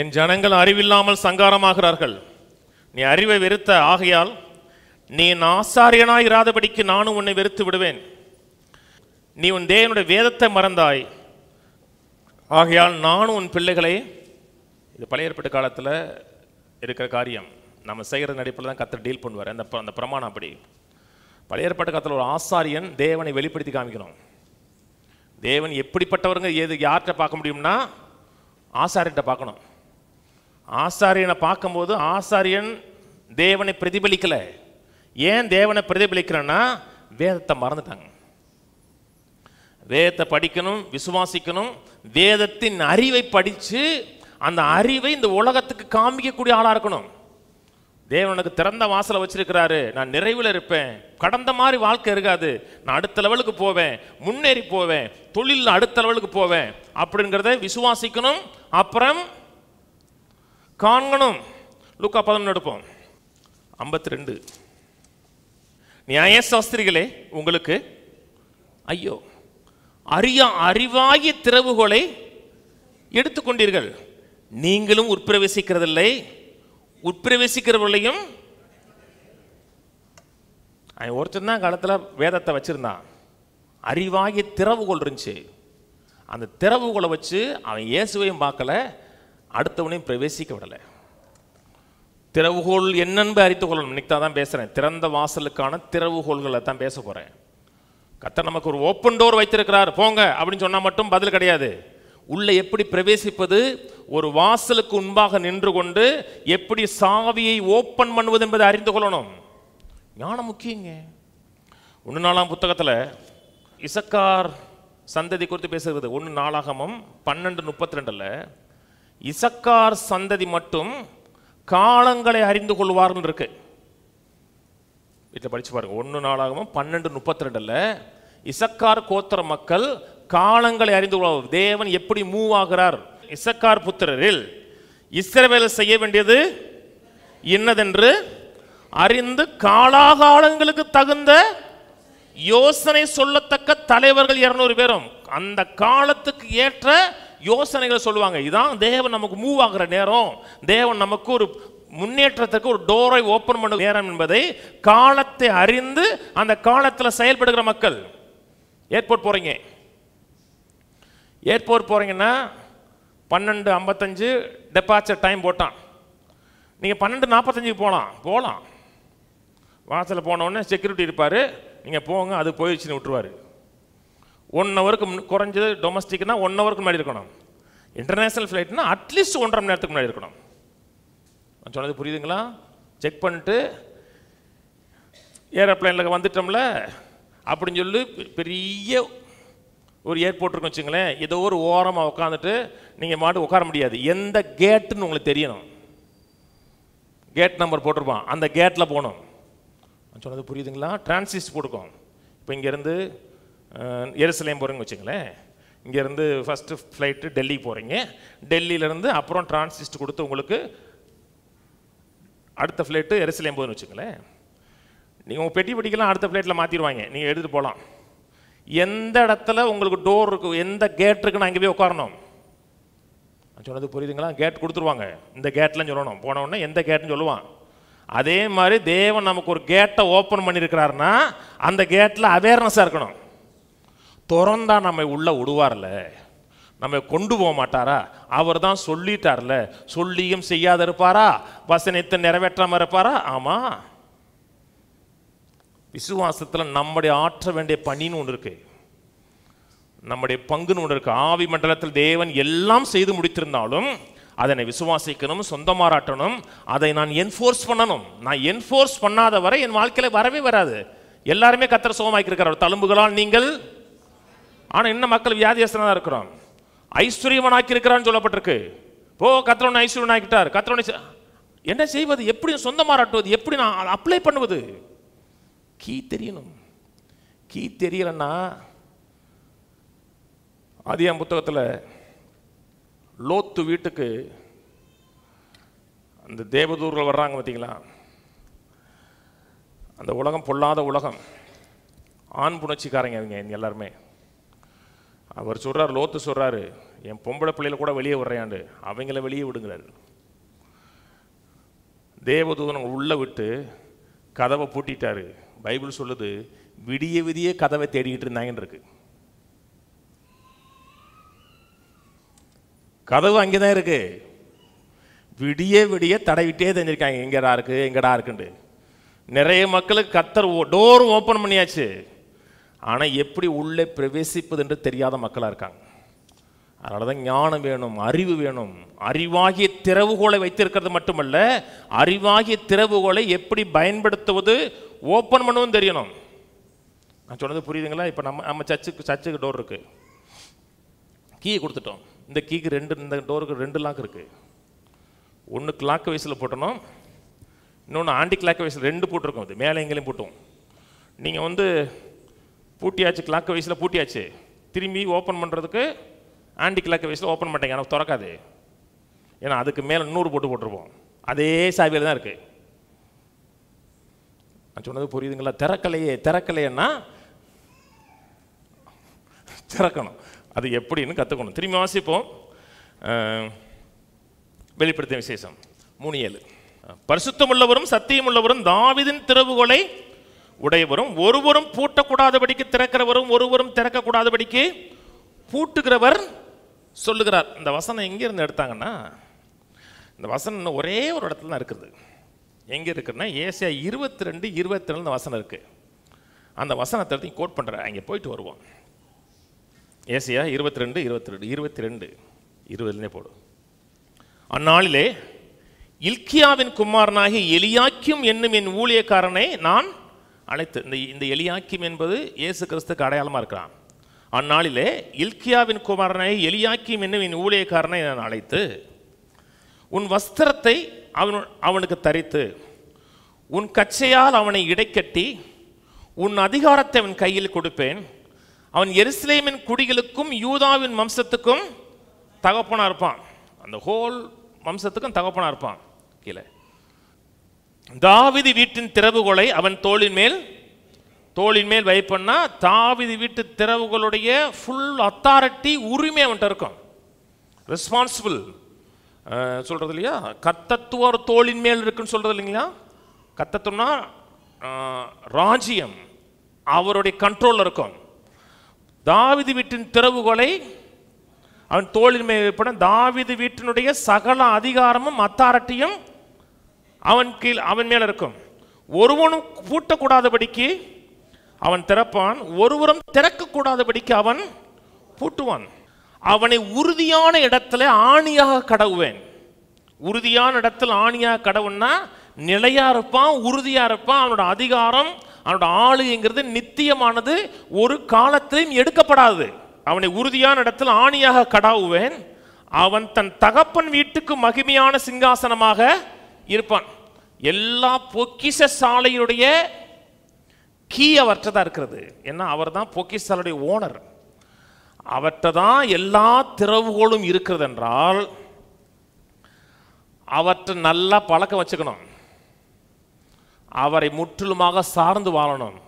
என் ஜனங்கள் அறிவில்லாமல் சங்காரமாகிறார்கள், நீ அறிவை வெறுத்த, ஆகையால் நீ ஆசாரியனாய் இராதபடிக்கு நானும் உன்னை வெறுத்து விடுவேன். நீ உன் தேவனுடைய வேதத்தை மறந்தாய், ஆகையால் நானும் உன் பிள்ளைகளை. இது பழைய ஏற்பாட்டு காலத்தில் இருக்கிற காரியம், நம்ம செய்கிற நடிப்பில் தான் கர்த்தர் டீல் பண்ணுவார். அந்த பிரமாணம் அப்படி. பழைய ஏற்பாட்டு காலத்தில் ஒரு ஆசாரியன் தேவனை வெளிப்படுத்தி காமிக்கணும். தேவன் எப்படிப்பட்டவருங்க யார்கிட்ட பார்க்க முடியும்னா ஆசாரியன்ட்ட பார்க்கணும். ஆசாரியனை பார்க்கும்போது ஆசாரியன் தேவனை பிரதிபலிக்கல. ஏன் தேவனை பிரதிபலிக்கிறேன்னா வேதத்தை மறந்துட்டாங்க. வேதத்தை படிக்கணும், விசுவாசிக்கணும், வேதத்தின் அறிவை படித்து அந்த அறிவை இந்த உலகத்துக்கு காமிக்கக்கூடிய ஆளாக இருக்கணும். தேவனுக்கு திறந்த வாசலை வச்சிருக்கிறாரு, நான் நிறைவில் இருப்பேன், கடந்த மாதிரி வாழ்க்கை இருக்காது, நான் அடுத்த லெவலுக்கு போவேன், முன்னேறி போவேன், தொழிலில் அடுத்த லெவலுக்கு போவேன் அப்படிங்கிறத விசுவாசிக்கணும், அப்புறம் காண்கணும். லூக்கா 11 எடுப்போம், 52. நியாயசாஸ்திரிகளே உங்களுக்கு ஐயோ, அறிவாகிய திறவுகோலை எடுத்துக்கொண்டீர்கள், நீங்களும் உட்பிரவேசிக்கிறதில்லை, உட்பிரவேசிக்கிறவர்களையும். அவன் ஒருத்தன் தான் காலத்தில் வேதத்தை வச்சிருந்தான், அறிவாகிய திறவுகோல் இருந்துச்சு. அந்த திறவுகோலை வச்சு அவன் இயேசுவையும் பார்க்கல, அடுத்தவனையும் பிரவேசிக்க விடலை. திறவுகோல் என்னென்பு அறித்து கொள்ளணும். இன்னைக்கு தான் பேசுகிறேன், திறந்த வாசலுக்கான திறவுகோள்களை தான் பேச போகிறேன். கர்த்தர் நமக்கு ஒரு ஓப்பன் டோர் வைத்திருக்கிறார், போங்க அப்படின்னு சொன்னால் மட்டும் பதில் கிடையாது. உள்ள எப்படி பிரவேசிப்பது, ஒரு வாசலுக்கு முன்பாக நின்று கொண்டு எப்படி சாவியை ஓப்பன் பண்ணுவது என்பதை அறிந்து கொள்ளணும். ஞானம் முக்கியங்க. 1 நாளாம் புத்தகத்தில் இசக்கார் சந்ததி குறித்து பேசுகிறது. 1 நாளாகமம் 12:32 இசக்கார் சந்ததி மட்டும் காலங்களை அறிந்து கொள்வார்கள் இருக்கு. வீட்டில் படிச்சு பாருங்க. 1 நாளாகமம் 12:32 இசக்கார் கோத்திர மக்கள் காலங்களை அறிந்து கொள்வார்கள். தேவன் எப்படி மூவ் ஆகிறார். இசக்கார் புத்திரரில் இஸ்ரவேல் செய்ய வேண்டியது இன்னதென்று அறிந்து காலாகாலங்களுக்கு தகுந்த யோசனை சொல்லத்தக்க தலைவர்கள் 200 பேரும் அந்த காலத்துக்கு ஏற்ற யோசனைகளை சொல்லுவாங்க. இதான் தேவன் நமக்கு மூவ் ஆகிற நேரம், தேவன் நமக்கு ஒரு முன்னேற்றத்துக்கு ஒரு டோரை ஓப்பன் பண்ண நேரம் என்பதை காலத்தை அறிந்து அந்த காலத்தில் செயல்படுகிற மக்கள். ஏர்போர்ட் போறீங்கன்னா 12:55 டெபார்ச்சர் டைம் போட்டான். நீங்கள் 12:45 போகலாம். வாசலில் போனோடனே செக்யூரிட்டி இருப்பார், நீங்கள் போங்க, அது போயிடுச்சுன்னு விட்டுருவார். 1 ஹவருக்கு குறைஞ்சது டொமஸ்டிக்னா 1 ஹவருக்கு முன்னாடி இருக்கணும். இன்டர்நேஷ்னல் ஃப்ளைட்னா அட்லீஸ்ட் 1.5 மணி நேரத்துக்கு முன்னாடி இருக்கணும். நான் சொன்னது புரியுதுங்களா? செக் பண்ணிட்டு ஏரோப்ளைனில் வந்துட்டோம்ல அப்படின்னு சொல்லி பெரிய ஒரு ஏர்போர்ட் இருக்குன்னு வச்சுங்களேன், ஏதோ ஒரு ஓரமாக உட்காந்துட்டு நீங்கள் மாட்டு உட்கார முடியாது. எந்த கேட்டுன்னு உங்களுக்கு தெரியணும். கேட் நம்பர் போட்டிருப்பான், அந்த கேட்டில் போகணும். நான் சொன்னது புரியுதுங்களா? டிரான்சிஸ்ட் போட்டுக்கோம். இப்போ இங்கேருந்து எருசலேம் போகிறீங்கன்னு வச்சுங்களேன், இங்கேருந்து ஃபஸ்ட்டு ஃப்ளைட்டு டெல்லிக்கு போகிறீங்க, டெல்லியிலேருந்து அப்புறம் டிரான்சிஸ்ட் கொடுத்து உங்களுக்கு அடுத்த ஃப்ளைட்டு எருசலேம் போகுதுன்னு வச்சுங்களேன். நீங்கள் உங்கள் பெட்டி படிக்கலாம் அடுத்த ஃப்ளைட்டில் மாற்றிடுவாங்க, நீங்கள் எடுத்துகிட்டு போகலாம். எந்த இடத்துல உங்களுக்கு டோர் இருக்குது, எந்த கேட் இருக்குன்னு அங்கே போய் உட்காரணும். நான் சொன்னது புரியுதுங்களா? கேட் கொடுத்துருவாங்க, இந்த கேட்லாம் சொல்லணும். போனவுடனே எந்த கேட்டுன்னு சொல்லுவான். அதே மாதிரி தேவன் நமக்கு ஒரு கேட்டை ஓப்பன் பண்ணியிருக்கிறாருன்னா அந்த கேட்டில் அவேர்னஸாக இருக்கணும். திறந்தா நம்ம உள்ளே விடுவார்ல, நம்ம கொண்டு போக மாட்டாரா? அவர் தான் சொல்லிட்டார்ல, சொல்லியும் செய்யாத இருப்பாரா? வசனத்தை நிறைவேற்றாமல் இருப்பாரா? ஆமாம். விசுவாசத்தில் நம்முடைய ஆற்ற வேண்டிய பணின்னு ஒன்று இருக்கு, நம்முடைய பங்குன்னு ஒன்று இருக்கு. ஆவி மண்டலத்தில் தேவன் எல்லாம் செய்து முடித்திருந்தாலும் அதனை விசுவாசிக்கணும், சொந்தமாராட்டணும், அதை நான் என்ஃபோர்ஸ் பண்ணணும். நான் என்ஃபோர்ஸ் பண்ணாத வரை என் வாழ்க்கையில் வரவே வராது. எல்லாருமே கர்த்தர் சுகமாக்கியிருக்கிறார். தழும்புகளால் நீங்கள், ஆனால் இன்னும் மக்கள் வியாதியஸ்தனாக தான் இருக்கிறோம். ஐஸ்வர்யவனாக்கி இருக்கிறான்னு சொல்லப்பட்டிருக்கு. கர்த்தர் ஐஸ்வர்யவனாக்கிட்டார். கர்த்தர் என்ன செய்வது, எப்படி சொந்தமாராட்டுவது, எப்படி நான் அப்ளை பண்ணுவது? கீ தெரியணும். கீ தெரியலன்னா ஆதியாகமம் புத்தகத்தில் லோத்து வீட்டுக்கு அந்த தேவதூர்கள் வர்றாங்க பார்த்தீங்களா? அந்த உலகம் பொல்லாத உலகம், ஆண் புணர்ச்சிக்காரங்க அவங்க எல்லாருமே. அவர் சொல்கிறார், லோத்து சொல்கிறாரு, என் பொம்பளை பிள்ளையில கூட வெளியே விடுறையாண்டு, அவங்கள வெளியே விடுங்கிறாரு. தேவதூதன் உள்ளே விட்டு கதவை பூட்டிட்டாரு. பைபிள் சொல்லுது விடிய விடிய கதவை தேடிக்கிட்டு இருந்தாங்கன்னு இருக்கு. கதவு அங்கேதான் இருக்கு, விடிய விடிய தடவிட்டே தெரிஞ்சிருக்காங்க எங்கடா இருக்கு எங்கடா இருக்குண்டு. நிறைய மக்களுக்கு கர்த்தர் டோர் ஓப்பன் பண்ணியாச்சு, ஆனால் எப்படி உள்ளே பிரவேசிப்பது என்று தெரியாத மக்களாக இருக்காங்க. அதனால தான் ஞானம் வேணும், அறிவு வேணும். அறிவாகிய திறவுகோலை வைத்திருக்கிறது மட்டுமல்ல, அறிவாகிய திறவுகோலை எப்படி பயன்படுத்துவது, ஓப்பன் பண்ணவும் தெரியணும். நான் சொன்னது புரியுதுங்களா? இப்போ நம்ம சர்ச்சுக்கு டோர் இருக்குது, கீயை கொடுத்துட்டோம். இந்த கீக்கு இந்த டோருக்கு 2 லாக் இருக்குது. ஒன்று கிளாக் வைஸில் போட்டணும், இன்னொன்று ஆண்டி கிளாக் வைஸில் 2 போட்டிருக்கோம். இது மேலே எங்கேயும் போட்டோம். நீங்கள் பூட்டியாச்சு, கிளாக் வைஸில் பூட்டியாச்சு, திரும்பி ஓப்பன் பண்ணுறதுக்கு ஆண்டி கிளாக் வைஸில் ஓப்பன் பண்ணிட்டேங்க, எனக்கு திறக்காது. ஏன்னா அதுக்கு மேலே 100 போட்டிருப்போம். அதே சாவியில் தான் இருக்குது. நான் சொன்னது புரியுதுங்களா? திறக்கலையேன்னா திறக்கணும். அது எப்படின்னு கற்றுக்கணும். திரும்பி வாசிப்போம். வெளிப்படுத்திய விசேஷம் 3:7. பரிசுத்தமுள்ளவரும் சத்தியமுள்ளவரும் தாவீதின் திறவுகோலை உடையவரும் ஒருவரும் பூட்டக்கூடாதபடிக்கு திறக்கிறவரும் ஒருவரும் திறக்கக்கூடாதபடிக்கு பூட்டுகிறவர் சொல்லுகிறார். இந்த வசனம் எங்கேருந்து எடுத்தாங்கன்னா, இந்த வசனம் ஒரே ஒரு இடத்துல தான் இருக்குது. எங்கே இருக்குன்னா ஏசாயா 22:22 இந்த வசனம் இருக்குது. அந்த வசனத்தை கோட் பண்ணுறேன், அங்கே போயிட்டு வருவோம். ஏசியா 22:22 போடும். அந்நாளிலே இல்க்கியாவின் குமாரனாகி எலியாக்கிம் என்னும் என் ஊழியக்காரனை நான் அழைத்து, இந்த எலியாக்கிம் என்பது இயேசு கிறிஸ்துக்கு அடையாளமாக இருக்கிறான். அந்நாளிலே இல்க்கியாவின் குமாரனாகி எலியாக்கிம் என்னும் என் ஊழியக்காரனை நான் அழைத்து, உன் வஸ்திரத்தை அவனுக்கு தரித்து, உன் கச்சையால் அவனை இடைக்கட்டி, உன் அதிகாரத்தை அவன் கையில் கொடுப்பேன். அவன் எருசலேமின் குடிகளுக்கும் யூதாவின் வம்சத்துக்கும் தகப்பனா இருப்பான். அந்த ஹோல் வம்சத்துக்கும் தகப்பனா இருப்பான். கீழே தாவீது வீட்டின் திறவுகோலை அவன் தோளின் மேல் வைப்பன்னா, தாவீது வீட்டு திறவுகளுடைய ஃபுல் அத்தாரிட்டி, உரிமை அவன்கிட்ட இருக்கும். ரெஸ்பான்சிபிள் சொல்றது இல்லையா, கர்த்தத்துவ ஒரு தோளின் மேல் இருக்குன்னு சொல்றது இல்லைங்களா. கர்த்தத்துவம்னா ராஜ்யம் அவருடைய கண்ட்ரோல் இருக்கும். தாவீது வீட்டின் திறவுகோலை அவன் தோளின் மேல் வைப்பன, தாவீது வீட்டினுடைய சகல அதிகாரமும் அத்தாரிட்டியும் அவன் மேல இருக்கும். ஒருவனும் பூட்டக்கூடாதபடிக்கு அவன் திறப்பான், ஒருவரும் திறக்கக்கூடாதபடிக்கு அவன் பூட்டுவான். அவனை உறுதியான இடத்துல ஆணியாக கடவுவேன். உறுதியான இடத்துல ஆணியாக கடவுன்னா நிலையா இருப்பான், உறுதியா இருப்பான். அவனோட அதிகாரம், அவனோட ஆளுங்கிறது நித்தியமானது, ஒரு காலத்திலும் எடுக்கப்படாது. அவனை உறுதியான இடத்தில் ஆணியாக கடாவுவேன். அவன் தன் தகப்பன் வீட்டுக்கு மகிமையான சிங்காசனமாக இருப்பான். எல்லா பொக்கிஷ சாலையுடைய கீ அவர்கிட்ட தான் இருக்கிறது. ஏன்னா அவர் தான் பொக்கிஷ சாலையுடைய ஓனர். அவர்கிட்ட தான் எல்லா திறவுகளும் இருக்கிறது என்றால் அவற்றை நல்லா பழக்கம் வச்சுக்கணும். அவரை முற்றிலுமாக சார்ந்து வாழணும்.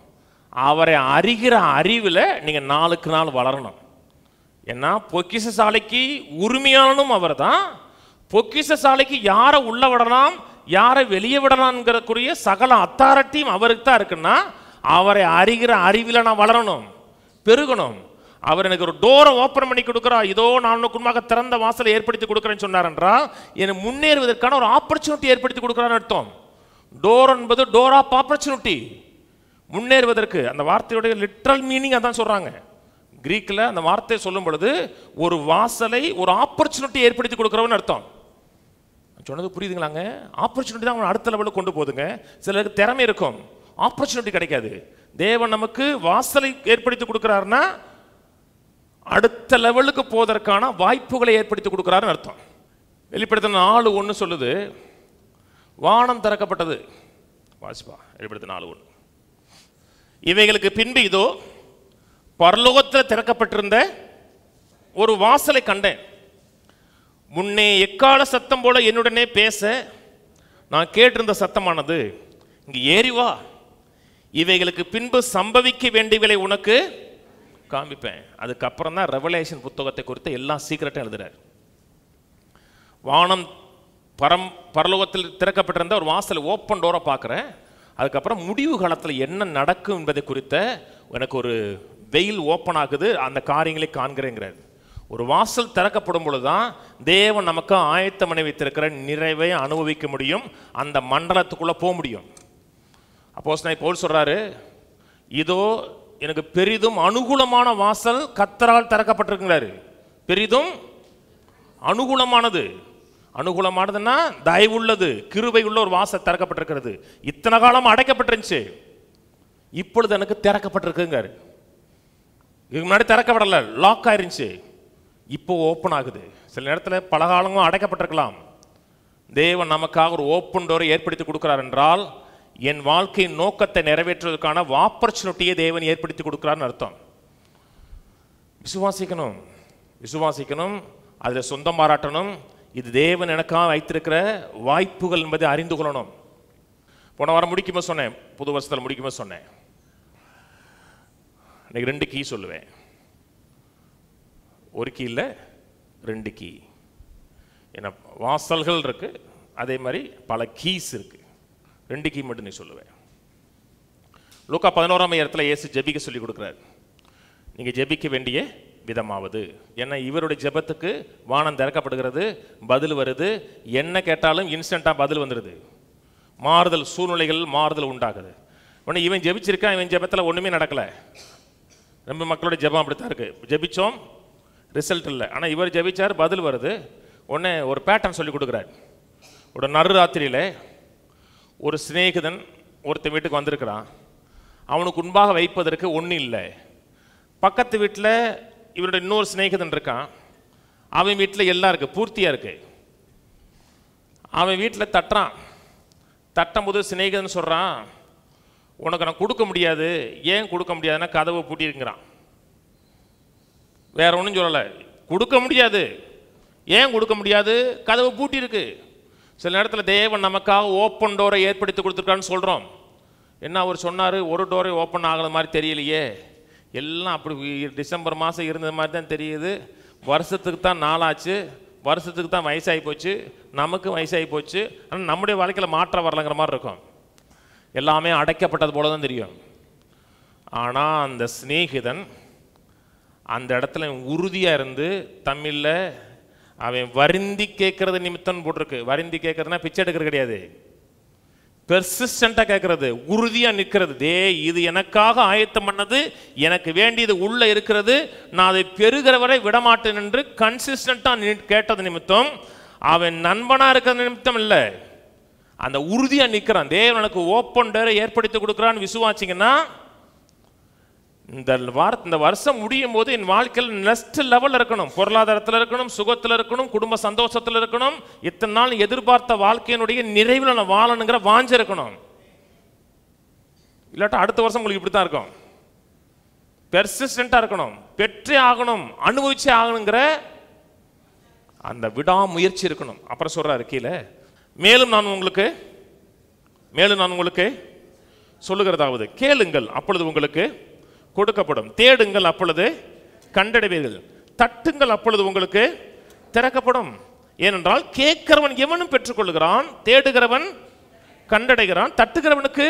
அவரை அறிகிற அறிவில் நீங்கள் நாளுக்கு நாள் வளரணும். ஏன்னா பொக்கிஷ சாலைக்கு உரிமையானனும் அவர் தான். பொக்கிஷ சாலைக்கு யாரை உள்ள விடலாம், யாரை வெளியே விடலாம்ங்கிறக்குரிய சகல அத்தாரிட்டியும் அவருக்கு தான் இருக்குன்னா, அவரை அறிகிற அறிவில் நான் வளரணும், பெருகணும். அவர் எனக்கு ஒரு டோரை ஓப்பன் பண்ணி கொடுக்குறா, இதோ நான் உனக்குமாக திறந்த வாசலை ஏற்படுத்தி கொடுக்குறேன்னு சொன்னார் என்றால், எனக்கு முன்னேறுவதற்கான ஒரு ஆப்பர்ச்சுனிட்டி ஏற்படுத்தி கொடுக்குறான்னு அர்த்தம். டோர் என்பது டோர் ஆஃப் ஆப்பர்ச்சுனிட்டி, முன்னேறுவதற்கு. அந்த வார்த்தையுடைய லிட்ரல் மீனிங் அதான் சொல்றாங்க. கிரீக்கில் அந்த வார்த்தையை சொல்லும் பொழுது ஒரு வாசலை, ஒரு ஆப்பர்ச்சுனிட்டி ஏற்படுத்தி கொடுக்குறவன்னு அர்த்தம். சொன்னது புரியுதுங்களாங்க? ஆப்பர்ச்சுனிட்டி தான் அவன் அடுத்த லெவலுக்கு கொண்டு போகுதுங்க. சிலருக்கு திறமை இருக்கும், ஆப்பர்ச்சுனிட்டி கிடைக்காது. தேவன் நமக்கு வாசலை ஏற்படுத்தி கொடுக்குறாருன்னா அடுத்த லெவலுக்கு போவதற்கான வாய்ப்புகளை ஏற்படுத்தி கொடுக்குறாருன்னு அர்த்தம். வெளிப்படுத்தின 4:1 சொல்லுது, வானம் திறக்கப்பட்டது. வாசிப்பா, வெளிப்படுத்தின 4:1. இவைகளுக்கு பின்பு இதோ பரலோகத்தில் திறக்கப்பட்டிருந்த ஒரு வாசலை கண்டேன். முன்னே எக்கால சத்தம் போல என்னுடனே பேச நான் கேட்டிருந்த சத்தமானது, இங்கு ஏறி வா, இவைகளுக்கு பின்பு சம்பவிக்க வேண்டியவை உனக்கு காண்பிப்பேன். அதுக்கப்புறம் தான் ரெவலேஷன் புத்தகத்தை குறித்து எல்லா சீக்கிரட்டும் எழுதுறார். வானம் பரலோகத்தில் திறக்கப்பட்டிருந்த ஒரு வாசல், ஓப்பன் டோரை பார்க்குறேன். அதுக்கப்புறம் முடிவு காலத்தில் என்ன நடக்கும் என்பதை குறித்த எனக்கு ஒரு வெயில் ஓப்பன் ஆகுது, அந்த காரியங்களை காண்கிறேங்கிறார். ஒரு வாசல் திறக்கப்படும் பொழுதுதான் தேவன் நமக்கு ஆயத்தமனை வைத்திருக்கிற நிறைவை அனுபவிக்க முடியும், அந்த மண்டலத்துக்குள்ளே போக முடியும். அப்போஸ்தலனாகிய பவுல் சொல்றாரு, இதோ எனக்கு பெரிதும் அனுகூலமான வாசல் கர்த்தரால் திறக்கப்பட்டிருக்கிறாரு. பெரிதும் அனுகூலமானது. அனுகூலமானதுன்னா தயவுள்ளது, கிருபை உள்ள ஒரு வாசல் திறக்கப்பட்டிருக்கிறது. இத்தனை காலம் அடைக்கப்பட்டிருந்துச்சு, இப்பொழுது எனக்கு திறக்கப்பட்டிருக்குங்காரு. இதுக்கு முன்னாடி திறக்கப்படல, லாக் ஆயிருந்துச்சு, இப்போ ஓப்பன் ஆகுது. சில நேரத்தில் பல காலங்களும் அடைக்கப்பட்டிருக்கலாம். தேவன் நமக்காக ஒரு ஓப்பன் டோரை ஏற்படுத்தி கொடுக்கிறார் என்றால், என் வாழ்க்கையின் நோக்கத்தை நிறைவேற்றுவதற்கான ஆப்பர்ச்சுனிட்டியை தேவன் ஏற்படுத்தி கொடுக்கிறார்னு அர்த்தம். விசுவாசிக்கணும், விசுவாசிக்கணும், அதில் சொந்தம் பாராட்டணும். இது தேவன் எனக்காக வைத்திருக்கிற வாய்ப்புகள் என்பதை அறிந்து கொள்ளணும். போன வாரம் முடிக்கும்போது சொன்னேன், புது வருஷத்தில் முடிக்கும்போது சொன்னேன், இன்னைக்கு 2 கீ சொல்லுவேன். ஒரு கீ இல்லை, 2 கீ. ஏன்னா வாசல்கள் இருக்கு, அதே மாதிரி பல கீஸ் இருக்கு. 2 கீ மட்டும் நீ சொல்லுவேன். லூக்கா 11 இயேசு ஜெபிக்க சொல்லி கொடுக்குறாரு. நீங்க ஜெபிக்க வேண்டிய விதமாவது, ஏன்னா இவருடைய ஜெபத்துக்கு வானம் திறக்கப்படுகிறது, பதில் வருது. என்ன கேட்டாலும் இன்ஸ்டன்டா பதில் வந்துடுது. மாறுதல், சூழ்நிலைகள் மாறுதல் உண்டாகுது. உடனே இவன் ஜெபிச்சிருக்கான், இவன் ஜெபத்தில் ஒண்ணுமே நடக்கல. ரொம்ப மக்களோட ஜெபம் அப்படித்தான் இருக்குது. ஜெபிச்சோம், ரிசல்ட் இல்லை. ஆனால் இவர் ஜெபிச்சார், பதில் வருது. உடனே ஒரு பேட்டர்ன் சொல்லி கொடுக்குறார். ஒரு நடுராத்திரியில் ஒரு சிநேகிதன் ஒருத்தன் வீட்டுக்கு வந்திருக்கிறான். அவனுக்கு முன்பாக வைப்பதற்கு ஒன்றும் இல்லை. பக்கத்து வீட்டில் இவருடைய இன்னொரு சிநேகிதன் இருக்கான். அவன் வீட்டில் எல்லாம் இருக்குது, பூர்த்தியாக இருக்குது. அவன் வீட்டில் தட்டுறான். தட்டும்போது சிநேகிதன் சொல்கிறான், உனக்கு நான் கொடுக்க முடியாது. ஏன் கொடுக்க முடியாதுன்னா கதவை பூட்டியிருக்கிறான். வேற ஒன்றும் சொல்லலை, கொடுக்க முடியாது. ஏன் கொடுக்க முடியாது? கதவை பூட்டியிருக்கு. சில நேரத்தில் தேவன் நமக்காக ஓப்பன் டோரை ஏற்படுத்தி கொடுத்துருக்கான்னு சொல்கிறோம். என்ன அவர் சொன்னார், ஒரு டோரை ஓப்பன் ஆகிற மாதிரி தெரியலையே, எல்லாம் அப்படி டிசம்பர் மாதம் இருந்த மாதிரி தான் தெரியுது. வருஷத்துக்கு தான் நாளாச்சு, வருஷத்துக்கு தான் வயசாகி போச்சு, நமக்கு வயசாகி போச்சு. ஆனால் நம்முடைய வாழ்க்கையில் மாற்றம் வரலைங்கிற மாதிரி இருக்கும். எல்லாமே அடைக்கப்பட்டது போல தான் தெரியும். ஆனால் அந்த சிநேகிதன் அந்த இடத்துல உறுதியாக இருந்து, தமிழில் அவன் வருந்தி கேட்கறது நிமித்தம் போட்டிருக்கு. வருந்தி கேட்கறதுனா பிச்சை எடுக்கிறது கிடையாது, பெர்சிஸ்டண்டாக கேட்கறது, உறுதியாக நிற்கிறது. இது எனக்காக ஆயத்தம் பண்ணது, எனக்கு வேண்டியது உள்ள இருக்கிறது, நான் அதை பெறுகிற வரை விடமாட்டேன் என்று கன்சிஸ்டண்டாக கேட்டது நிமித்தம், அவன் நண்பனாக இருக்கிறது நிமித்தம் இல்லை, அந்த உறுதியாக நிற்கிறான். தேவன் எனக்கு ஓப்பன் டோரை ஏற்படுத்தி கொடுக்குறான்னு விசுவாசிங்கன்னா, இந்த வருஷம் முடியும் போது என் வாழ்க்கையில் நெக்ஸ்ட் லெவல் இருக்கணும். பொருளாதாரத்தில் இருக்கணும், சுகத்தில் இருக்கணும், குடும்ப சந்தோஷத்தில் இருக்கணும், இத்தனை நாள் எதிர்பார்த்த வாழ்க்கையினுடைய நிறைவில் நான் வாழணுங்கிற வாஞ்ச இருக்கணும். இல்லாட்டா அடுத்த வருஷம் உங்களுக்கு இப்படி தான் இருக்கும். பெர்சிஸ்டண்டாக இருக்கணும், பெற்றே ஆகணும், அனுபவிச்சே ஆகணுங்கிற அந்த விடாமுயற்சி இருக்கணும். அப்புறம் சொல்றாரு கீழே, மேலும் நான் உங்களுக்கு சொல்லுகிறதாவது, கேளுங்கள் அப்பொழுது உங்களுக்கு கொடுக்கப்படும், தேடுங்கள் அப்பொழுது கண்டடைவீர்கள், தட்டுங்கள் அப்பொழுது உங்களுக்கு திறக்கப்படும். ஏனென்றால் கேட்கிறவன் எவனும் பெற்றுக்கொள்கிறான், தேடுகிறவன் கண்டடைகிறான், தட்டுகிறவனுக்கு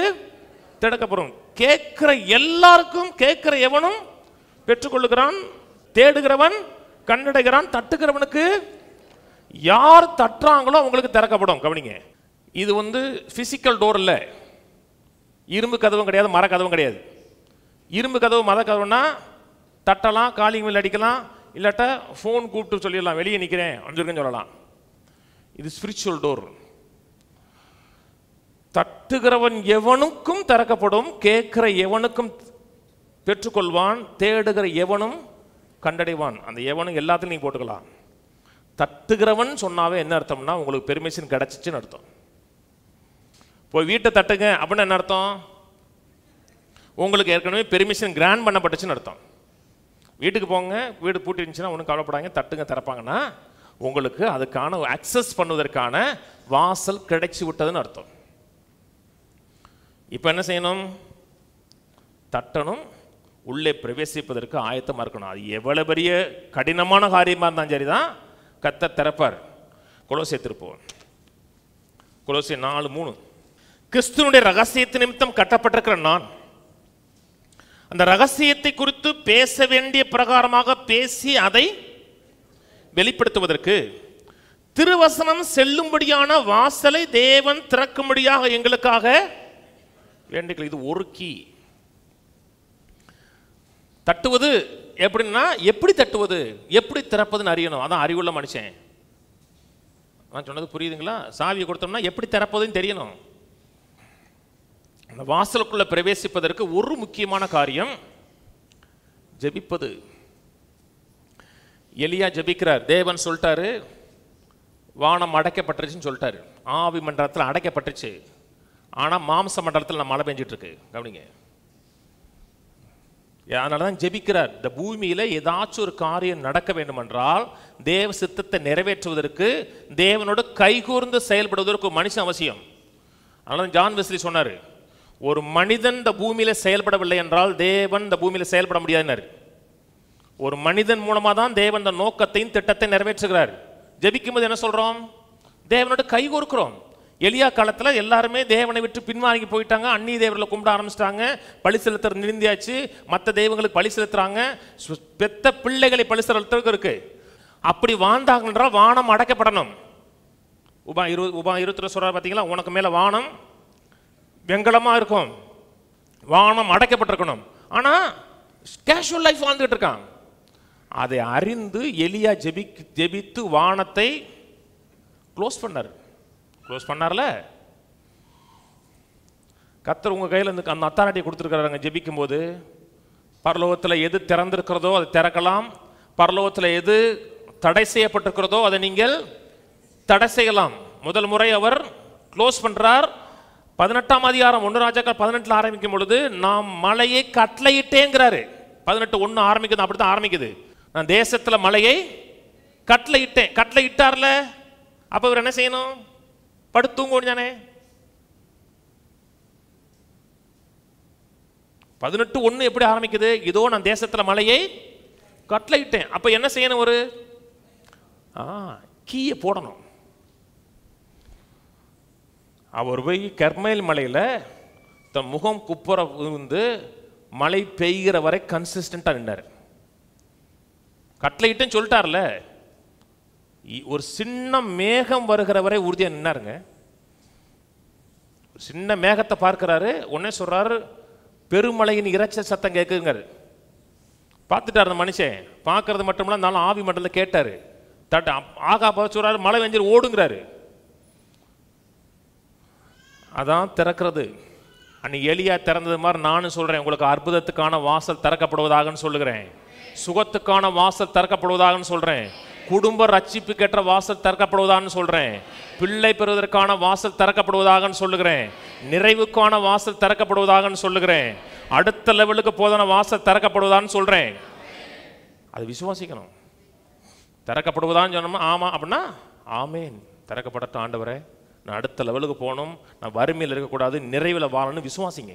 திறக்கப்படும். கேட்கிற எல்லாருக்கும் கேட்கிற எவனும் பெற்றுக்கொள்கிறான், தேடுகிறவன் கண்டடைகிறான், தட்டுகிறவனுக்கு யார் தட்டுறாங்களோ அவங்களுக்கு திறக்கப்படும். கவனிங்க, இது பிசிக்கல் டோர் இல்லை, இரும்பு கதவும் கிடையாது, மர கதவும் கிடையாது. இரும்பு கதவு மத கதவுனா தட்டலாம், காலிங் மேல் அடிக்கலாம், இல்லாட்டா ஃபோன் கூப்பிட்டு சொல்லிடலாம், வெளியே நிற்கிறேன் அப்படின்னு சொல்லலாம். இது ஸ்பிரிச்சுவல் டோர். தட்டுகிறவன் எவனுக்கும் திறக்கப்படும், கேட்கிற எவனுக்கும் பெற்றுக்கொள்வான், தேடுகிற எவனும் கண்டடைவான். அந்த எவனும் எல்லாத்தையும் நீங்கள் போட்டுக்கலாம். தட்டுகிறவன் சொன்னாவே என்ன அர்த்தம்னா, உங்களுக்கு பெர்மிஷன் கிடைச்சிச்சுன்னு அர்த்தம். போய் வீட்டை தட்டுங்க அப்படின்னு என்ன அர்த்தம்? உங்களுக்கு ஏற்கனவே பெர்மிஷன் கிராண்ட் பண்ணப்பட்டுச்சுன்னு அர்த்தம். வீட்டுக்கு போங்க, வீடு பூட்டி இருந்துச்சுன்னா ஒன்றும் கவலைப்படாங்க, தட்டுங்க திறப்பாங்கன்னா உங்களுக்கு அதுக்கான அக்சஸ் பண்ணுவதற்கான வாசல் கிடைச்சி விட்டதுன்னு அர்த்தம். இப்போ என்ன செய்யணும்? தட்டணும், உள்ளே பிரவேசிப்பதற்கு ஆயத்தமாக இருக்கணும். அது எவ்வளவு பெரிய கடினமான காரியமாக இருந்தாலும் சரிதான், கர்த்தர் திறப்பார். கொலோசியர் திருப்போம், கொலோசியர் 4:3, கிறிஸ்துவனுடைய ரகசியத்து நிமித்தம் கட்டப்பட்டிருக்கிற நான் அந்த ரகசியத்தை குறித்து பேச வேண்டிய பிரகாரமாக பேசி அதை வெளிப்படுத்துவதற்கு திருவசனம் செல்லும்படியான வாசலை தேவன் திறக்கும்படியாக எங்களுக்காக வேண்டிய. இது ஒரு கீ. தட்டுவது எப்படின்னா, எப்படி தட்டுவது, எப்படி திறப்பதுன்னு அறியணும். அதான் அறிவுள்ள மனுஷன். நான் சொன்னது புரியுதுங்களா? சாவியை கொடுத்தோம்னா எப்படி திறப்பதுன்னு தெரியணும். அந்த வாசலுக்குள்ள பிரவேசிப்பதற்கு ஒரு முக்கியமான காரியம் ஜெபிப்பது. எலியா ஜெபிக்கிறார். தேவன் சொல்லிட்டாரு, வானம் அடைக்கப்பட்டுருச்சுன்னு சொல்லிட்டாரு. ஆவி மண்டலத்தில் அடைக்கப்பட்டுச்சு, ஆனால் மாம்ச மண்டலத்தில் நம்ம மழை பெஞ்சிட்டு இருக்கு. கவனிங்க, அதனால தான் ஜெபிக்கிறார். இந்த பூமியில் ஏதாச்சும் ஒரு காரியம் நடக்க வேண்டுமென்றால் தேவ சித்தத்தை நிறைவேற்றுவதற்கு தேவனோட கைகூர்ந்து செயல்படுவதற்கு மனுஷன் அவசியம். அதனால ஜான் வெஸ்லி சொன்னார், ஒரு மனிதன் இந்த பூமியில் செயல்படவில்லை என்றால் தேவன் இந்த பூமியில் செயல்பட முடியாதுன்னாரு. ஒரு மனிதன் மூலமாக தான் தேவன் இந்த நோக்கத்தையும் திட்டத்தை நிறைவேற்றுகிறார். ஜெபிக்கும் போது என்ன சொல்கிறோம்? தேவனோட கை கோர்க்கிறோம். எலியா காலத்தில் எல்லாருமே தேவனை விட்டு பின்வாங்கி போயிட்டாங்க, அந்நிய தேவர்களை கும்பிட ஆரம்பிச்சிட்டாங்க, பழி செலுத்துற நிறுந்தியாச்சு, மற்ற தெய்வங்களுக்கு பழி செலுத்துறாங்க, பெத்த பிள்ளைகளை பழி செலுத்துறதுக்கு இருக்கு. அப்படி வாழ்ந்தாங்கன்றால் வானம் அடைக்கப்படணும். உபா 20 சொல்றாரு பார்த்தீங்களா, உனக்கு மேலே வானம் வெங்கலமாக இருக்கும், வானம் அடைக்கப்பட்டிருக்கணும். ஆனால் கேஷுவல் லைஃப் வாழ்ந்துட்டு இருக்கான். அதை அறிந்து எலியா ஜெபித்து வானத்தை க்ளோஸ் பண்ணார்ல. கர்த்தர் உங்க கையில் அந்த அத்தாரிட்டியை கொடுத்துருக்காருங்க. ஜெபிக்கும் போது பரலோகத்தில் எது திறந்திருக்கிறதோ அதை திறக்கலாம், பரலோகத்தில் எது தடை செய்யப்பட்டிருக்கிறதோ அதை நீங்கள் தடை செய்யலாம். முதல் முறை அவர் க்ளோஸ் பண்றார். 18ஆம் அதிகாரம் 1 ராஜாக்கள் 18 ஆரம்பிக்கும் பொழுது நாம் மலையை கட்டளையிட்டேங்கிறாரு. 18:1 ஆரம்பிக்குது, அப்படித்தான் ஆரம்பிக்குது. நான் தேசத்துல மலையை கட்டளையிட்டேன். கட்டளையிட்டார்ல, அப்ப இவர் என்ன செய்யணும்? படுத்தூங்க தானே. 18:1 எப்படி ஆரம்பிக்குது? இதோ நான் தேசத்துல மலையை கட்டளையிட்டேன். அப்ப என்ன செய்யணும்? ஒரு கீயை போடணும். அவர் போய் கர்மேல் மலையில் தன் முகம் குப்புற விழுந்து மழை பெய்கிற வரை கன்சிஸ்டண்டாக நின்றார். கட்டளையிட்டுன்னு சொல்லிட்டார்ல, ஒரு சின்ன மேகம் வருகிற வரை உறுதியாக நின்னாருங்க. சின்ன மேகத்தை பார்க்கிறாரு, உடனே சொல்றாரு பெருமழையின் இறைச்சல் சத்தம் கேட்குங்க. பார்த்துட்டார் அந்த மனுஷன். பார்க்கறது மட்டும் இல்லை, நானும் ஆவி மண்டலத்தில் கேட்டார். ஆகா சொல்றாரு மழை வெஞ்சிரு ஓடுங்கிறாரு. அதான் திறக்கிறது. அன்னைக்கு எலியா திறந்தது மாதிரி நானும் சொல்றேன், உங்களுக்கு அற்புதத்துக்கான வாசல் திறக்கப்படுவதாகன்னு சொல்லுகிறேன், சுகத்துக்கான வாசல் திறக்கப்படுவதாகன்னு சொல்றேன், குடும்ப ரட்சிப்பு கேட்ட வாசல் திறக்கப்படுவதான்னு சொல்றேன், பிள்ளை பெறுவதற்கான வாசல் திறக்கப்படுவதாகன்னு சொல்லுகிறேன், நிறைவுக்கான வாசல் திறக்கப்படுவதாகன்னு சொல்லுகிறேன், அடுத்த லெவலுக்கு போதான வாசல் திறக்கப்படுவதான்னு சொல்றேன். அது விசுவாசிக்கணும். திறக்கப்படுவதான்னு சொன்னோம்னா ஆமா அப்படின்னா ஆமேன், திறக்கப்படட்டும் ஆண்டவரே, நான் அடுத்த லெவலுக்கு போகணும், நான் வறுமையில் இருக்கக்கூடாது, நிறைவில் வாழணும்னு விசுவாசிங்க.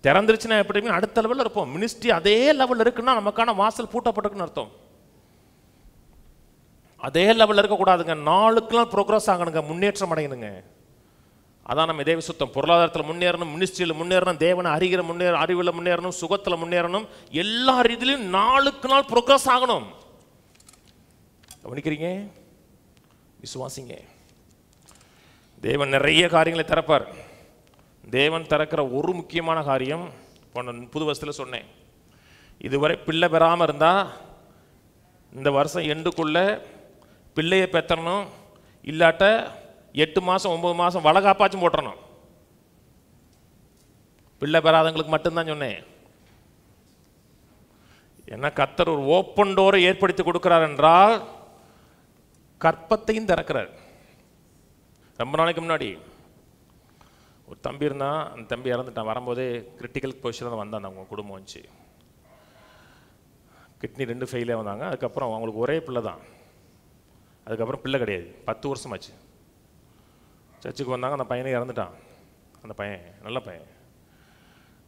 திறந்துருச்சுன்னா எப்படியுமே அடுத்த லெவலில் இருப்போம். மினிஸ்ட்ரி அதே லெவலில் இருக்குன்னா நமக்கான வாசல் பூட்டப்பட்டிருக்குன்னு அர்த்தம். அதே லெவலில் இருக்கக்கூடாதுங்க, நாளுக்கு நாள் ப்ரோக்ரஸ் ஆகணுங்க, முன்னேற்றம் அடையணுங்க. அதான் நம்ம இதே சுத்தம். பொருளாதாரத்தில் முன்னேறணும், மினிஸ்ட்ரியில் முன்னேறணும், தேவனை அறிவில் முன்னேறணும், சுகத்தில் முன்னேறணும், எல்லா ரீதியிலும் நாளுக்கு நாள் ப்ரோக்ரஸ் ஆகணும். கவனிக்கிறீங்க? விசுவாசிங்க. தேவன் நிறைய காரியங்களை திறப்பார். தேவன் திறக்கிற ஒரு முக்கியமான காரியம் புது வருஷத்தில் சொன்னேன். இதுவரை பிள்ளை பெறாமல் இருந்தால் இந்த வருஷம் எண்டுக்குள்ள பிள்ளையை பெற்றணும், இல்லாட்ட 8 மாதம் 9 மாதம் வளகாப்பாச்சும் போட்டுறணும். பிள்ளை பெறாதவங்களுக்கு மட்டும்தான் சொன்னேன். ஏன்னா கர்த்தர் ஒரு ஓப்பன் டோரை ஏற்படுத்தி கொடுக்கிறார் என்றால் கற்பத்தையும் திறக்கிறார். ரொம்ப நாளைக்கு முன்னாடி ஒரு தம்பி இருந்தான், அந்த தம்பி இறந்துட்டான். வரும்போதே கிரிட்டிக்கல் பொசிஷனில் தான் வந்தாங்க. அவங்க குடும்பம் வந்துச்சு, கிட்னி 2 ஃபெயிலே வந்தாங்க. அதுக்கப்புறம் அவங்களுக்கு ஒரே பிள்ளை தான். அதுக்கப்புறம் பிள்ளை கிடையாது. 10 வருஷமாச்சு. சர்ச்சுக்கு வந்தாங்க, அந்த பையனே இறந்துட்டான். அந்த பையன் நல்ல பையன்.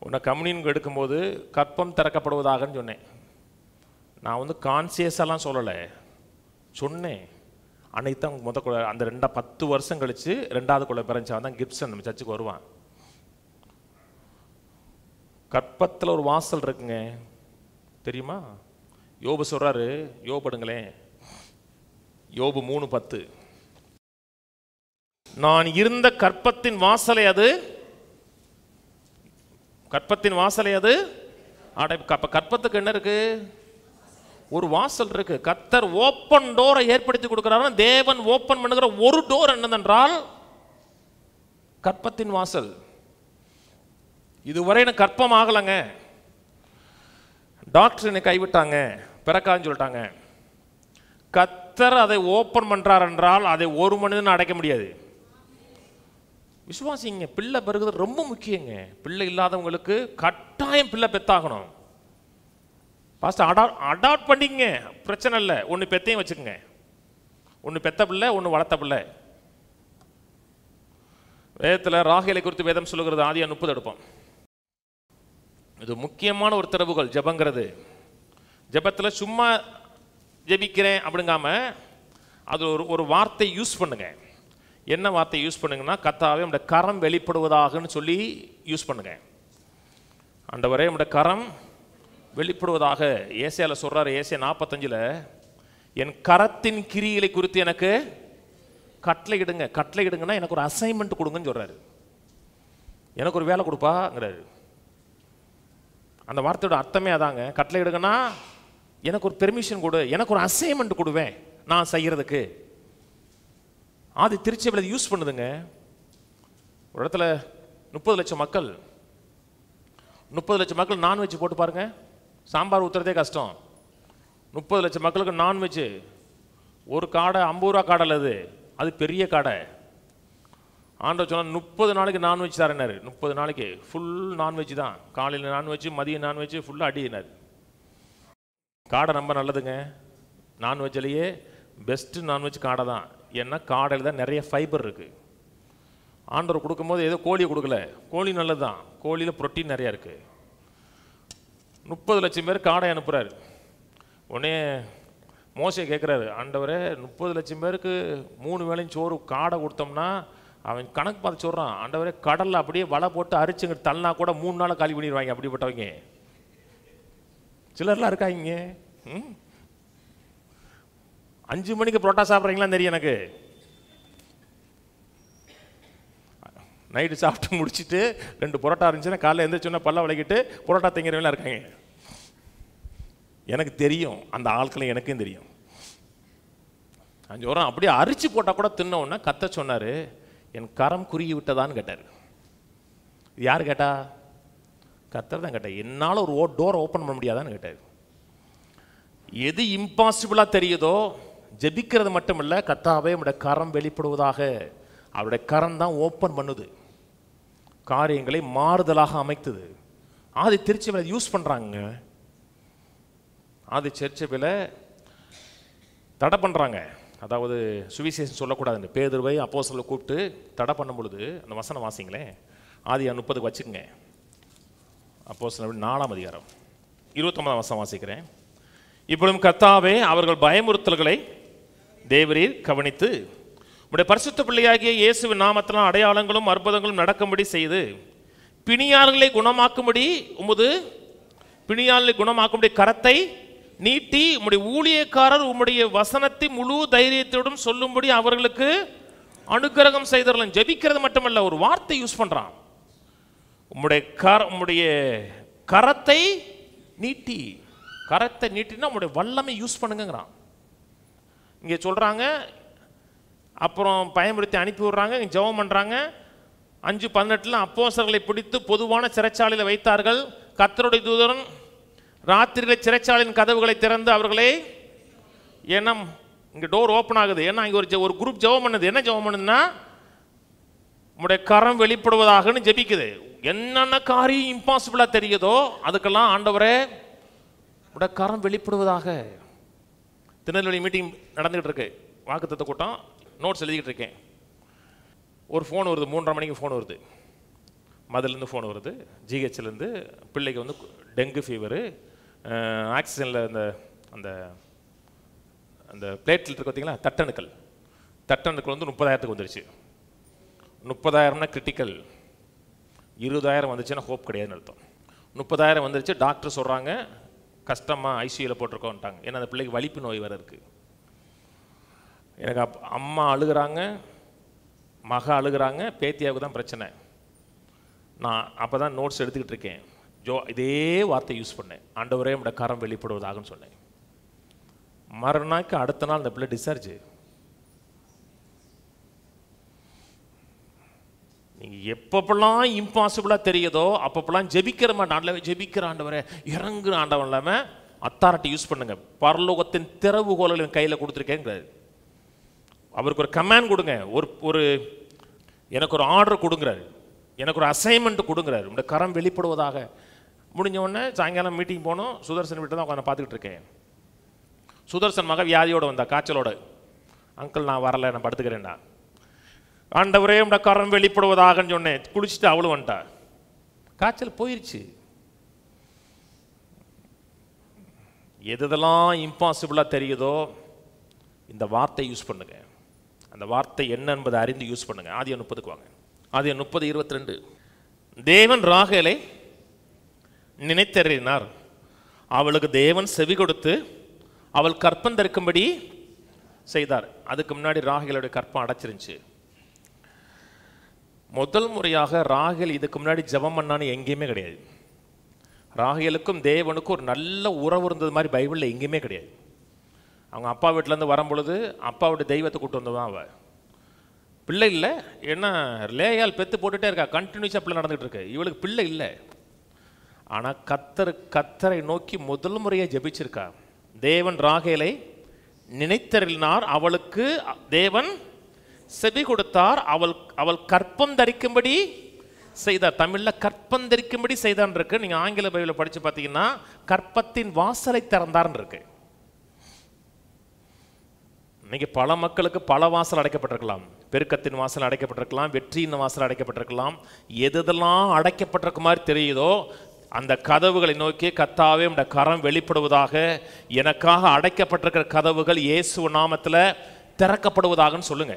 உன்னை கம்யூனியன் எடுக்கும்போது கற்பம் திறக்கப்படுவதாகன்னு சொன்னேன். நான் கான்சியஸெல்லாம் சொல்லலை, சொன்னேன். அன்னைக்கு தான் முத கொலை, அந்த 10 வருஷம் கழிச்சு 2வது கொலை பிறந்தா தான் கிப்சன் நம்ம சர்ச்சுக்கு வருவான். கற்பத்தில் ஒரு வாசல் இருக்குங்க, தெரியுமா? யோபு சொல்றாரு, யோபடுங்களேன், யோபு 3:10, நான் இருந்த கற்பத்தின் வாசலை அது அப்ப கற்பத்துக்கு என்ன இருக்கு? ஒரு வாசல் இருக்கு. கர்த்தர் ஓப்பன் டோரை ஏற்படுத்தி கொடுக்கிறார். தேவன் ஓப்பன் பண்ணுகிற ஒரு டோர் என்னதென்றால் கற்பத்தின் வாசல். இதுவரை எனக்கு கற்பம் ஆகலைங்க, டாக்டர் என்னை கைவிட்டாங்க, பிறக்கான்னு சொல்லிட்டாங்க. கர்த்தர் அதை ஓப்பன் பண்றார் என்றால் அதை ஒரு மனிதன் அடைக்க முடியாது. விசுவாசிங்க. பிள்ளை பெறுகிறது ரொம்ப முக்கியங்க. பிள்ளை இல்லாதவங்களுக்கு கட்டாயம் பிள்ளை பெத்தாகணும். பாஸ்டர் அடாப்ட் பண்ணிங்க, பிரச்சனை இல்லை. ஒன்று பெத்தையும் வச்சுக்கோங்க, ஒன்று பெத்த பிள்ளை, ஒன்று வளர்த்த பிள்ளை. வேதத்தில் ராகேலை குறித்து வேதம் சொல்லுகிறது. ஆதியா 30 எடுப்போம். இது முக்கியமான ஒரு திறவுகள் ஜெபங்கிறது. ஜெபத்தில் சும்மா ஜெபிக்கிறேன் அப்படிங்காம அது ஒரு வார்த்தை யூஸ் பண்ணுங்க. என்ன வார்த்தை யூஸ் பண்ணுங்கன்னா, கர்த்தாவே உம்முடைய கரம் வெளிப்படுவதாகன்னு சொல்லி யூஸ் பண்ணுங்க. ஆண்டவரே உம்முடைய கரம் வெளிப்படுவதாக. ஏசாயால சொல்றாரு, ஏசாயா 45 என் கரத்தின் கிரிகளை குறித்து எனக்கு கட்டளையிடுங்க. கட்டளையிடுங்கன்னா எனக்கு ஒரு அசைன்மெண்ட் கொடுங்கன்னு சொல்றாரு. எனக்கு ஒரு வேலை கொடுப்பாங்கிறாரு. அந்த வார்த்தையோட அர்த்தமே அதாங்க. கட்டளை எடுங்கன்னா எனக்கு ஒரு பெர்மிஷன் கொடு, எனக்கு ஒரு அசைன்மெண்ட் கொடுவேன் நான் செய்யறதுக்கு. ஆதி திருச்சபையில் யூஸ் பண்ணுதுங்க. ஒரு இடத்துல 30 லட்சம் மக்கள், 30 லட்சம் மக்கள் நான்வெஜ் போட்டு பாருங்க, சாம்பார் ஊற்றுறதே கஷ்டம். 30 லட்சம் மக்களுக்கு நான்வெஜ். ஒரு காடை 50 ரூபா காடை இல்லை, அது பெரிய காடை. ஆண்டவர் சொன்னால் 30 நாளைக்கு நான்வெஜ் தரேனாரு. 30 நாளைக்கு ஃபுல் நான்வெஜ் தான். காலையில் நான்வெஜ், மதியம் நான்வெஜ், ஃபுல்லாக அடினார். காடை ரொம்ப நல்லதுங்க. நான்வெஜ்லேயே பெஸ்ட்டு நான்வெஜ் காடை தான். ஏன்னா காடையில் தான் நிறைய ஃபைபர் இருக்குது. ஆண்டவர் கொடுக்கும்போது ஏதோ கோழியை கொடுக்கல, கோழி நல்லது தான், கோழியில் புரோட்டீன் நிறையா இருக்குது. 30 லட்சம் பேர் காடை அனுப்புகிறாரு. உடனே மோசே கேட்குறாரு, ஆண்டவரே 30 லட்சம் பேருக்கு 3 வேளையும் சோறு காடை கொடுத்தோம்னா அவன் கணக்கு பார்த்து சொல்கிறான், ஆண்டவரே கடலில் அப்படியே வலை போட்டு அரிச்சுங்க தள்ளனா கூட 3 நாளை காலி பண்ணிடுவாங்க அப்படிப்பட்டவங்க சிலர்லாம் இருக்காங்க. 5 மணிக்கு புரோட்டா சாப்பிட்றீங்களான்னு தெரியும் எனக்கு. நைட்டு சாப்பிட்டு முடிச்சுட்டு 2 புரோட்டா இருந்துச்சுன்னா காலையில் எழுந்திரிச்சோன்னா பல்ல விளக்கிட்டு புரோட்டா திங்கிறவங்களாம் இருக்காங்க. எனக்கு தெரியும், அந்த ஆட்களை எனக்கும் தெரியும். 5 வாரம் அப்படியே அரிச்சு போட்டால் கூட தின்னோன்னா கத்த சொன்னார், என் கரம் குறுகி விட்டதான்னு கேட்டார். யார் கேட்டா? கத்தர் தான் கேட்டார். என்னால் ஒரு டோர் ஓப்பன் பண்ண முடியாதான்னு கேட்டார். எது இம்பாசிபிளாக தெரியுதோ ஜெபிக்கிறது மட்டும் இல்லை, கத்தாவே உடைய கரம் வெளிப்படுவதாக. அவருடைய கரம் தான் ஓப்பன் பண்ணுது, காரியங்களை மாறுதலாக அமைத்துது. ஆதி திருச்சபையில் யூஸ் பண்ணுறாங்க. ஆதி திருச்சபையில் தடை பண்ணுறாங்க. அதாவது சுவிசேஷம் சொல்லக்கூடாதுன்னு பேதுருவை அப்போஸ்தலரை கூப்பிட்டு தடை பண்ணும் பொழுது அந்த வசனம் வாசிங்களேன். ஆதி 30 வச்சுக்கோங்க. அப்போஸ்தலர் 4ஆம் அதிகாரம் 29ஆம் வசனம் வாசிக்கிறேன். இப்பொழுதும் கர்த்தாவே அவர்கள் பயமுறுத்தல்களை தேவரீர் கவனித்து உம்முடைய பரிசுத்த பிள்ளையாகிய இயேசுவின் நாமத்தினால் அடையாளங்களும் அற்புதங்களும் நடக்கும்படி செய்து பிணியாளர்களை குணமாக்கும்படி குணமாக்கும்படி கரத்தை நீட்டி உம்முடைய ஊழியக்காரர் உம்முடைய வசனத்தை முழு தைரியத்தோடும் சொல்லும்படி அவர்களுக்கு அனுக்கிரகம் செய்தரலாம். ஜெபிக்கிறது மட்டுமல்ல, ஒரு வார்த்தை யூஸ் பண்றான். உம்முடைய கரத்தை நீட்டி, கரத்தை நீட்டினா உம்முடைய வல்லமை யூஸ் பண்ணுங்கிறான். இங்கே சொல்றாங்க. அப்புறம் பயமுறுத்தி அனுப்பி விடுறாங்க, ஜெபம் பண்றாங்க. 5:18 அப்போஸ்தலர்களை பிடித்து பொதுவான சிறைச்சாலையில் வைத்தார்கள். கர்த்தருடைய தூதன் ராத்திரியில் சிறைச்சாலையின் கதவுகளை திறந்து அவர்களே, ஏன்னா இங்கே டோர் ஓப்பன் ஆகுது. ஏன்னா இங்கே ஒரு குரூப் ஜெபம் பண்ணுது. என்ன ஜெபம் பண்ணுதுன்னா, உம்முடைய கரம் வெளிப்படுவதாகன்னு ஜெபிக்குது. என்னென்ன காரியம் இம்பாசிபிளாக தெரியுதோ அதுக்கெல்லாம் ஆண்டவரே உடைய கரம் வெளிப்படுவதாக. திருநெல்வேலி மீட்டிங் நடந்துகிட்டு இருக்கு, வாக்குத்தத்த கூட்டம். நோட்ஸ் எழுதிக்கிட்டு இருக்கேன். ஒரு ஃபோன் வருது, 3:30 மணிக்கு ஃபோன் வருது. மதுலேருந்து ஃபோன் வருது, ஜிஹெச்லேருந்து. பிள்ளைக்கு வந்து டெங்கு ஃபீவரு, ஆக்சிஜனில் அந்த அந்த பிளேட்டில் இருக்கு பார்த்தீங்களா, தட்டணுக்கள் வந்து 30,000க்கு வந்துருச்சு. 30,000னா கிரிட்டிக்கல். 20,000 வந்துச்சுன்னா ஹோப் கிடையாதுன்னு அர்த்தம். 30,000 வந்துருச்சு. டாக்டர் சொல்கிறாங்க கஷ்டமாக ஐசியூவில் போட்டிருக்கோன்ட்டாங்க. ஏன்னா அந்த பிள்ளைக்கு வலிப்பு நோய் வேறு இருக்குது. எனக்கு அம்மா அழுகிறாங்க, மக அழுகிறாங்க, பேத்தியாவுக்கு தான் பிரச்சனை. நான் அப்போ தான் நோட்ஸ் எடுத்துக்கிட்டு இருக்கேன். இதே வார்த்தை யூஸ் பண்ணேன், ஆண்டவரே உம்முடைய கரம் வெளிப்படுவதாகன்னு சொன்னேன். மறுநாளுக்கு அடுத்த நாள் அந்த பிள்ளை டிஸ்சார்ஜ். நீங்கள் எப்பப்பெல்லாம் இம்பாசிபிளாக தெரியுதோ அப்பப்பெல்லாம் ஜெபிக்கிற மாட்டேன். ஜெபிக்கிற ஆண்டவரே, இறங்குற ஆண்டவன் இல்லாமல் அத்தாரிட்டி யூஸ் பண்ணுங்க. பரலோகத்தின் திறவுகோல்கள் கையில் கொடுத்துருக்கேங்கிறாரு. அவருக்கு ஒரு கமாண்ட் கொடுங்க, ஒரு எனக்கு ஒரு ஆர்டர் கொடுங்கிறாரு, எனக்கு ஒரு அசைன்மெண்ட் கொடுங்கிறாரு. உடைய கரம் வெளிப்படுவதாக. முடிஞ்ச உடனே சாயங்காலம் மீட்டிங் போனோம். சுதர்சன் வீட்டை தான் உட்காந்து பார்த்துக்கிட்டு இருக்கேன். சுதர்சன் மக வியாதியோடு வந்தா, காய்ச்சலோட. அங்கிள் நான் வரலை, நான் படுத்துக்கிறேன்டா. ஆண்டவரே உடைய கரம் வெளிப்படுவதாகன்னு சொன்னேன். குளிச்சுட்டு அவளும் வந்துட்டா. காய்ச்சல் போயிடுச்சு. எதெல்லாம் இம்பாசிபிளாக தெரியுதோ இந்த வார்த்தை யூஸ் பண்ணுங்க. அந்த வார்த்தை என்ன என்பதை அறிந்து யூஸ் பண்ணுங்க. ஆதி 30க்கு வாங்க. ஆதி 30:22. தேவன் ராகேலை நினைத்தறினார். அவளுக்கு தேவன் செவி கொடுத்து அவள் கற்பம் தரிக்கும்படி செய்தார். அதுக்கு முன்னாடி ராகேலுடைய கற்பம் அடைச்சிருந்துச்சு. முதல் முறையாக ராகேல் இதுக்கு முன்னாடி ஜெபம் பண்ணான்னு எங்கேயுமே கிடையாது. ராகேலுக்கும் தேவனுக்கும் ஒரு நல்ல உறவு இருந்தது மாதிரி பைபிளில் எங்கேயுமே கிடையாது. அவங்க அப்பா வீட்டிலேருந்து வரும்பொழுது அப்பாவுடைய தெய்வத்தை கூப்பிட்டு வந்ததான் அவள். பிள்ளை இல்லை, ஏன்னா லேயால் பெற்று போட்டுகிட்டே இருக்கா, கண்டினியூஸாக பிள்ளை நடந்துகிட்டு இருக்கு. இவளுக்கு பிள்ளை இல்லை. ஆனால் கத்தரை நோக்கி முதல் முறையாக ஜெபிச்சிருக்கா. தேவன் ராகேலை நினைத்தருளினார், அவளுக்கு தேவன் செவி கொடுத்தார், அவள் கற்பம் தரிக்கும்படி செய்தார். தமிழில் கற்பம் தரிக்கும்படி செய்தான் இருக்கு. நீங்கள் ஆங்கில பைபிளில் படித்து பார்த்தீங்கன்னா கற்பத்தின் வாசலை திறந்தார்ன்னு இருக்கு. இன்னைக்கு பல மக்களுக்கு பல வாசல் அடைக்கப்பட்டிருக்கலாம். பெருக்கத்தின் வாசல் அடைக்கப்பட்டிருக்கலாம், வெற்றியின் வாசல் அடைக்கப்பட்டிருக்கலாம். எதெல்லாம் அடைக்கப்பட்டிருக்க மாதிரி தெரியுதோ அந்த கதவுகளை நோக்கி கர்த்தாவே உம்முடைய கரம் வெளிப்படுவதாக, எனக்காக அடைக்கப்பட்டிருக்கிற கதவுகள் இயேசு நாமத்தில் திறக்கப்படுவதாகன்னு சொல்லுங்க.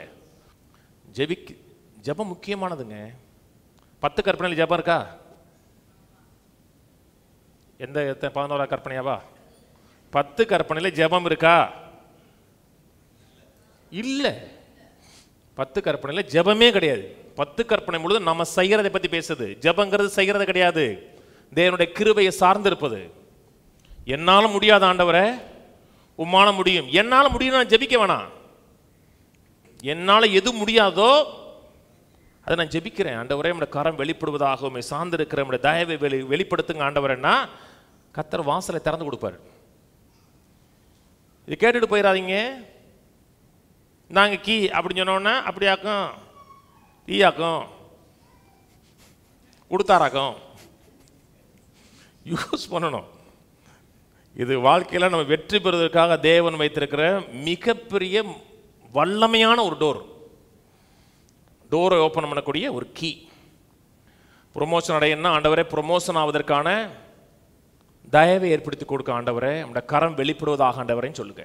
ஜெபம் முக்கியமானதுங்க. 10 கற்பனையில் ஜெபம் இருக்கா? எந்த 11ஆவது கற்பனையாவா? 10 கற்பனையில் ஜெபம் இருக்கா? இல்லை. 10 கற்பனையில் ஜெபமே கிடையாது. 10 கற்பனை முழுது நம்ம செய்கிறதை பற்றி பேசுது. ஜெபங்கிறது செய்கிறது கிடையாது, தேவனுடைய கிருபையை சார்ந்திருப்பது. என்னால் முடியாத ஆண்டவரே உம்மால முடியும். என்னால் முடியும், நான் ஜெபிக்க வேணாம். என்னால் எது முடியாதோ அதை நான் ஜெபிக்கிறேன். ஆண்டவரே உம்முடைய கரம் வெளிப்படுவதாக, உம்மை சார்ந்திருக்கிற உம்முடைய தயவை வெளிப்படுத்துங்க ஆண்டவரேன்னா கர்த்தர் வாசலை திறந்து கொடுப்பார். இது கேட்டுட்டு போயிடாதீங்க. நாங்கள் கீ அப்படின்னு சொன்னோன்னா அப்படியாக்கும், தீயாக்கும், கொடுத்தாராக்கும், யூஸ் பண்ணணும். இது வாழ்க்கையில் நம்ம வெற்றி பெறுவதற்காக தேவன் வைத்திருக்கிற மிகப்பெரிய வல்லமையான ஒரு டோரை ஓப்பன் பண்ணக்கூடிய ஒரு கீ. ப்ரொமோஷன் அடையணும்னா ஆண்டவரே ப்ரொமோஷன் ஆவதற்கான தயவை ஏற்படுத்தி கொடுக்க ஆண்டவரே, நம்முடைய கரம் வெளிப்படுவதாக ஆண்டவரேன்னு சொல்லுங்க.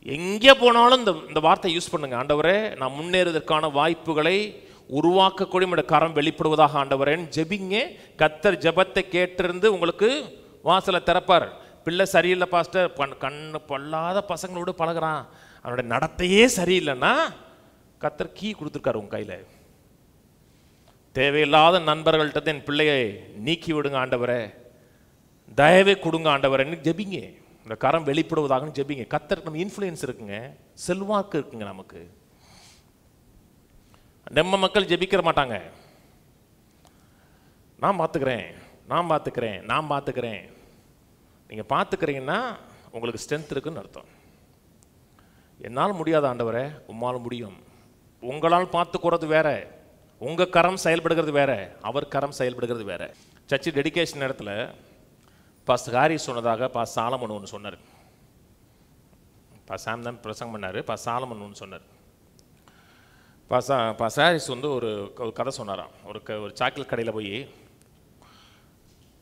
எங்கே போனாலும் இந்த வார்த்தை யூஸ் பண்ணுங்க. ஆண்டவரே நான் முன்னேறுவதற்கான வாய்ப்புகளை உருவாக்கக்கூடிய நம்முடைய கரம் வெளிப்படுவதாக ஆண்டவரேன்னு ஜெபிங்க. கர்த்தர் ஜெபத்தை கேட்டிருந்து உங்களுக்கு வாசலை திறப்பார். பிள்ளை சரியில்லை பாஸ்டர், கண்ணு பொல்லாத பசங்களோடு பழகிறான், அவனுடைய நடத்தையே சரியில்லைன்னா கர்த்தர் கீ கொடுத்துருக்காரு உங்க கையில். தேவையில்லாத நண்பர்கள்ட்ட என் பிள்ளையை நீக்கி விடுங்க ஆண்டவரே, தயவை கொடுங்க ஆண்டவரேன்னு ஜெபிங்க. இந்த கரம் வெளிப்படுவதாகன்னு ஜெபிங்க. கர்த்தருக்கு நம்ம இன்ஃப்ளூயன்ஸ் இருக்குங்க, செல்வாக்கு இருக்குங்க நமக்கு. நம்ம மக்கள் ஜெபிக்கிற மாட்டாங்க. நான் பார்த்துக்கிறேன். நீங்கள் பார்த்துக்கிறீங்கன்னா உங்களுக்கு ஸ்ட்ரென்த் இருக்குன்னு அர்த்தம். என்னால் முடியாத ஆண்டவரே உம்மால் முடியும். உங்களால் பார்த்துக்கிறது வேற, உங்கள் கரம் செயல்படுகிறது வேற, அவர் கரம் செயல்படுகிறது வேற. சர்ச்சு டெடிகேஷன் இடத்துல பாஸ்டர் ஹாரி சொன்னதாக பாஸ்டர் சாலமன் ஒன்று சொன்னார். பாஸ்டர் சாம் தான் பிரசங்கம் பண்ணார். பாஸ்டர் சாலமன் ஒன்று சொன்னார். பாஸ்டர் ஹாரிஸ் வந்து ஒரு கதை சொன்னாராம். ஒரு சாக்லேட் கடையில் போய்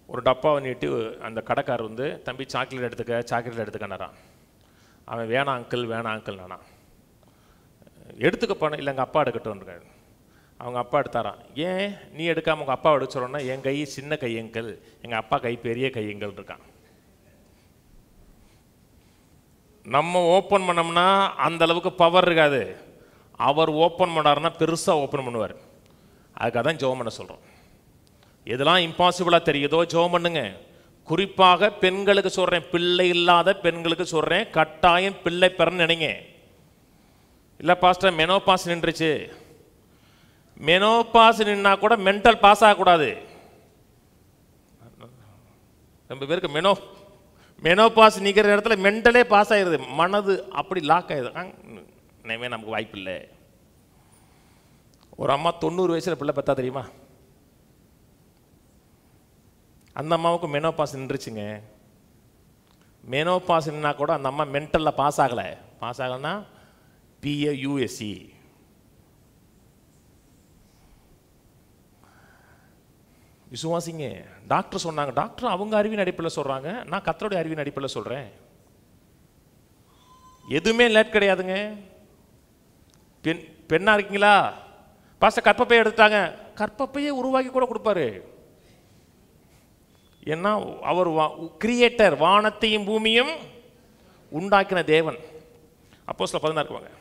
ஒரு டப்பாவை நீட்டி அந்த கடைக்காரர் வந்து தம்பி சாக்லேட் எடுத்துக்கன்னாரான். அவன் வேணாம் அங்கிள் நானா எடுத்துக்க போனேன். இல்லை எங்கள் அப்பா எடுக்கட்டும்ன்றாரு. அவங்க அப்பா எடுத்தாரான். ஏன் நீ எடுக்காமல் உங்கள் அப்பா எடுக்க சொல்கிறோன்னா, என் கை சின்ன கையங்கள், எங்கள் அப்பா கை பெரிய கையங்கள் இருக்கான். நம்ம ஓப்பன் பண்ணோம்னா அந்த அளவுக்கு பவர் இருக்காது. அவர் ஓப்பன் பண்ணாருன்னா பெருசாக ஓப்பன் பண்ணுவார். அதுக்காக தான் ஜெபம் பண்ண சொல்கிறோம். எதெல்லாம் இம்பாசிபிளாக தெரியுதோ ஜெபம் பண்ணுங்க. குறிப்பாக பெண்களுக்கு சொல்கிறேன், பிள்ளை இல்லாத பெண்களுக்கு சொல்கிறேன், கட்டாயம் பிள்ளை பெறன்னு நினைங்க. இல்லை பாஸ்டர் மெனோபாஸ் நின்றுச்சு, மெனோபாஸ் நின்னா கூட மென்டல் பாஸ் ஆகக்கூடாது. ரொம்ப பேருக்கு மெனோபாஸ் நிற்கிற இடத்துல மென்டலே பாஸ் ஆகிடுது, மனது அப்படி லாக் ஆகிடுது. இனிமே நமக்கு வாய்ப்பு இல்லை. ஒரு அம்மா 90 வயசில் பிள்ளை பெற்றா தெரியுமா? அந்த அம்மாவுக்கு மெனோபாஸ் நின்றுச்சுங்க. மெனோபாஸ் நின்னா கூட அந்த அம்மா மென்டலில் பாஸ் ஆகலைன்னா PAUSE. விசுவாசிங்க. டாக்டர் சொன்னாங்க, டாக்டர் அவங்க அறிவின் அடிப்படையில் சொல்கிறாங்க, நான் கர்த்தருடைய அறிவின் அடிப்படையில் சொல்கிறேன். எதுவுமே லேட் கிடையாதுங்க. பெண்ணா இருக்கீங்களா பாஸ்டர், கற்பப்பையை எடுத்துட்டாங்க, கற்பப்பையை உருவாக்கி கூட கொடுப்பாரு. ஏன்னா அவர் கிரியேட்டர், வானத்தையும் பூமியும் உண்டாக்கின தேவன். அப்போஸ்தலர் 16:6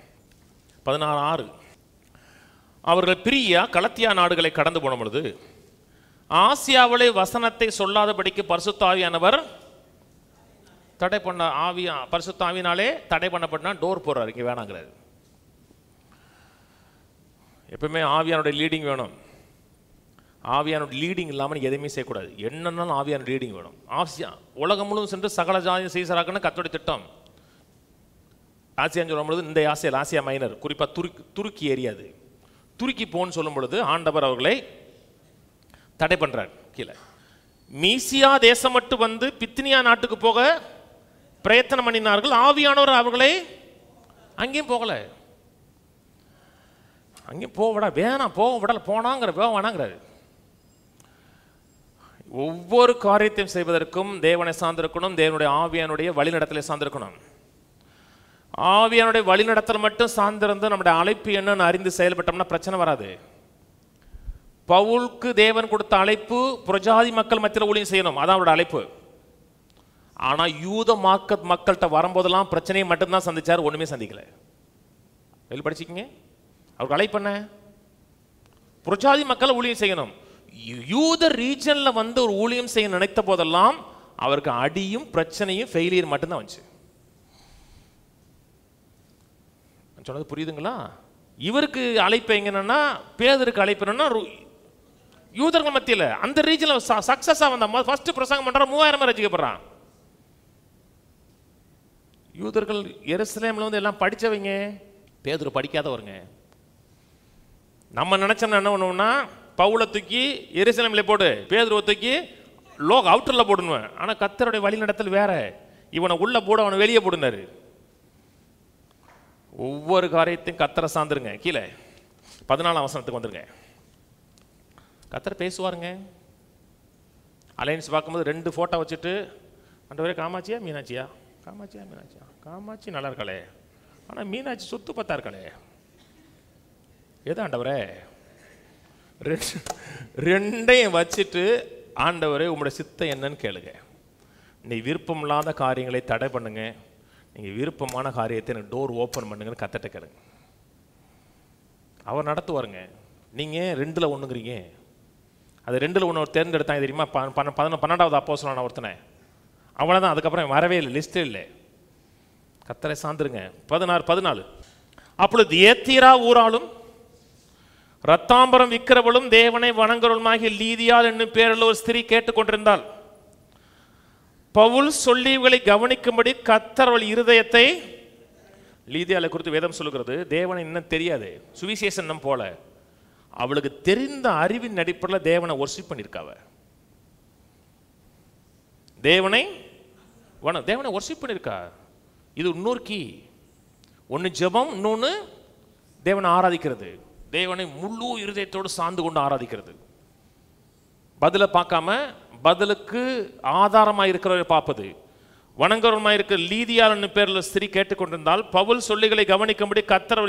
அவர்கள் பிரியா கலத்தியா நாடுகளை கடந்து போன பொழுது ஆசியாவிலே வசனத்தை சொல்லாதபடிக்கு பரிசுத்த ஆவியானவர் தடை பண்ண பரிசுத்த ஆவியினாலே தடை பண்ணப்பட்டா டோர் போடுறாரு, இங்கே வேணாங்கிறாரு. எப்பவுமே ஆவியானுடைய லீடிங் வேணும். ஆவியானுடைய லீடிங் இல்லாமல் எதையுமே செய்யக்கூடாது. என்னன்னாலும் ஆவியான லீடிங் வேணும். ஆசியா உலகம் முழுவதும் சென்று சகல ஜாதியும் சீசராக்குன்னு கர்த்தருடைய திட்டம். ஆசியான்னு சொல்லும் பொழுது இந்த ஆசியா மைனர், குறிப்பாக துருக்கி ஏரியாது. துருக்கி போன்னு சொல்லும் பொழுது ஆண்டவர் அவர்களை தடை பண்றார். கீழே மீசியா தேசம் மட்டும் வந்து பித்தினியா நாட்டுக்கு போக பிரயத்தனம் பண்ணினார்கள். ஆவியானவர் அவர்களை அங்கேயும் போகல, அங்கேயும் போக வேணாம், போக விடல, போனாங்கிற வேணாங்கிறாரு. ஒவ்வொரு காரியத்தையும் செய்வதற்கும் தேவனை சார்ந்திருக்கணும், தேவனுடைய ஆவியானுடைய வழிநடத்தலை சார்ந்திருக்கணும். ஆவியானுடைய வழிநடத்தல் மட்டும் சார்ந்திருந்து நம்முடைய அழைப்பு என்னன்னு அறிந்து செயல்பட்டோம்னா பிரச்சனை வராது. பவுலுக்கு தேவன் கொடுத்த அழைப்பு புரஜாதி மக்கள் மத்தியில் ஊழியம் செய்யணும், அதான் அவருடைய அழைப்பு. ஆனால் யூத மக்கள்கிட்ட வரும்போதெல்லாம் பிரச்சனையை மட்டும்தான் சந்திச்சார், ஒன்றுமே சந்திக்கல. வெளி படிச்சுக்கிங்க, அவருக்கு அழைப்பு என்ன? புரஜாதி மக்கள் ஊழியம் செய்யணும். யூத ரீஜன்ல வந்து ஒரு ஊழியம் செய்ய நினைத்த போதெல்லாம் அவருக்கு அடியும் பிரச்சனையும் ஃபெயிலியர் மட்டும்தான் வந்துச்சு. சொன்னது புரியுதுங்களா? இவருக்கு அழைப்பு எங்கன்னா, பேதருக்கு அழைப்பு என்னன்னா யூதர்கள் மத்தியில் அந்த ரீஜன்ல சக்சஸா வந்தா ஃபர்ஸ்ட் பிரசங்கம் பண்ற 3000 பேர் ரசிக்கப்படுறான். யூதர்கள் எருசலேம்ல வந்து எல்லாம் படிச்சவங்க, பேதுரு படிக்காதவருங்க. நம்ம நினைச்சோம்னா என்ன பண்ணுவோம்னா, பவுலை தூக்கி எருசலேம்ல போடு, பேதுருவை தூக்கி அவுட்டர்ல போடணும். ஆனா கர்த்தருடைய வழி நடத்தல் வேற. இவனை உள்ள போட, அவனை வெளியே போடுனாரு. ஒவ்வொரு காரியத்தையும் கர்த்தரை சார்ந்துருங்க. கீழே 14ஆம் வசனத்துக்கு வந்துருங்க. கர்த்தர் பேசுவாருங்க. அலைன்ஸ் பார்க்கும்போது 2 போட்டோ வச்சுட்டு, ஆண்டவரே காமாட்சியா மீனாட்சியா, காமாட்சியா மீனாட்சியா, காமாட்சி நல்லா இருக்காளே, ஆனால் மீனாட்சி சொத்து பத்தா இருக்காளே, எது ஆண்டவரே? ரெண்டையும் வச்சுட்டு, ஆண்டவரே உங்களுடைய சித்தம் என்னன்னு கேளுங்க. நீ விருப்பம் இல்லாத காரியங்களை தடை பண்ணுங்க, நீங்கள் விருப்பமான காரியத்தை எனக்கு டோர் ஓப்பன் பண்ணுங்கன்னு கர்த்தர்ட்ட கேளுங்க. அவர் நடத்துவாருங்க. நீங்கள் 2ல் 1ங்கிறீங்க. அது 2ல் 1 தேர்ந்தெடுத்தாங்க தெரியுமா? 12வது அப்போஸ்தலனான ஒருத்தனை, அவ்வளோதான். அதுக்கப்புறம் வரவே இல்லை, லிஸ்டே இல்லை. கர்த்தரை சார்ந்துருங்க. 14. அப்பொழுது ஏத்திரா ஊராலும் ரத்தாம்பரம் விற்கிறவளும் தேவனை வணங்குறவளுமாகிய லீதியாள் என்னும் பேரில் ஒரு ஸ்திரீ கேட்டுக்கொண்டிருந்தாள். பவுல் சொல்லியவர்களை கவனிக்கும்படி கர்த்தர் அவள் இருதயத்தை, லீதியாளை குறித்து வேதம் சொல்லுகிறது, தேவனை இன்னும் தெரியாது, சுவிசேஷம் போல அவளுக்கு தெரிந்த அறிவின் அடிப்படையில் தேவனை வொர்ஷிப் பண்ணியிருக்காவ. தேவனை வொர்ஷிப் பண்ணியிருக்கா. இது இன்னொரு கீ. ஒன்று ஜெபம், இன்னொன்று தேவனை ஆராதிக்கிறது. தேவனை முழு இருதயத்தோடு சார்ந்து கொண்டு ஆராதிக்கிறது. பதிலை பார்க்காம பதிலுக்கு ஆதாரமாக இருக்கிறவரை பார்ப்பது. வணங்குறவருமாய் இருக்கிற லீதியாள் பேரில் ஸ்திரீ கேட்டுக்கொண்டிருந்தால் பவுல் சொல்லிகளை கவனிக்கும்படி கர்த்தர்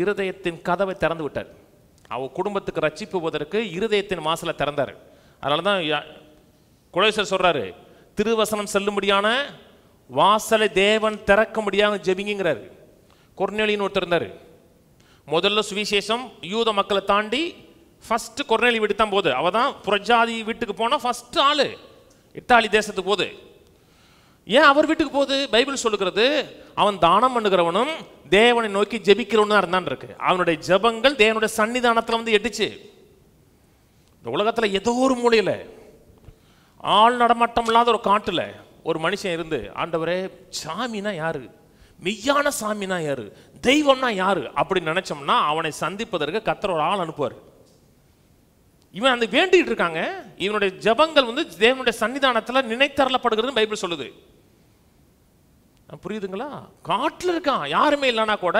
இருதயத்தின் கதவை திறந்து விட்டார். அவள் குடும்பத்துக்கு ரட்சிப்புவதற்கு இருதயத்தின் வாசலை திறந்தார். அதனால தான் கொலோசியர் சொல்றாரு, திருவசனம் செல்லும்படியான வாசலை தேவன் திறக்க முடியாத ஜெபிங்கிறாரு. கொர்நேலின்னு ஒருத்தர் இருந்தார். முதல்ல சுவிசேஷம் யூத மக்களை தாண்டி ஃபர்ஸ்ட் கொர்நேலி வீட்டு தான் போகுது. அவ தான் புரஜாதி வீட்டுக்கு போனால் ஃபர்ஸ்ட் ஆளு. இத்தாலி தேசத்துக்கு போகுது. ஏன் அவர் வீட்டுக்கு போகுது? பைபிள் சொல்லுகிறது, அவன் தானம் பண்ணுகிறவனும் தேவனை நோக்கி ஜெபிக்கிறவனும் இருந்தான் இருக்கு. அவனுடைய ஜெபங்கள் தேவனுடைய சன்னிதானத்தில் வந்து எட்டுச்சு. இந்த உலகத்தில் ஏதோ ஒரு மூலையில் ஆள் நடமாட்டம் இல்லாத ஒரு காட்டில் ஒரு மனுஷன் இருந்து, ஆண்டவரே சாமினா யாரு, மெய்யான சாமினா யாரு, தெய்வம்னா யாரு அப்படின்னு நினைச்சோம்னா அவனை சந்திப்பதற்கு கர்த்தர் ஒரு ஆள் அனுப்புவார். இவன் அந்த வேண்டிட்டு இருக்காங்க. இவனுடைய ஜபங்கள் வந்து தேவனுடைய சன்னிதானத்தில் நினைத்தரலப்படுகிறது பைபிள் சொல்லுது. புரியுதுங்களா? காட்டில் இருக்கான், யாருமே இல்லைன்னா கூட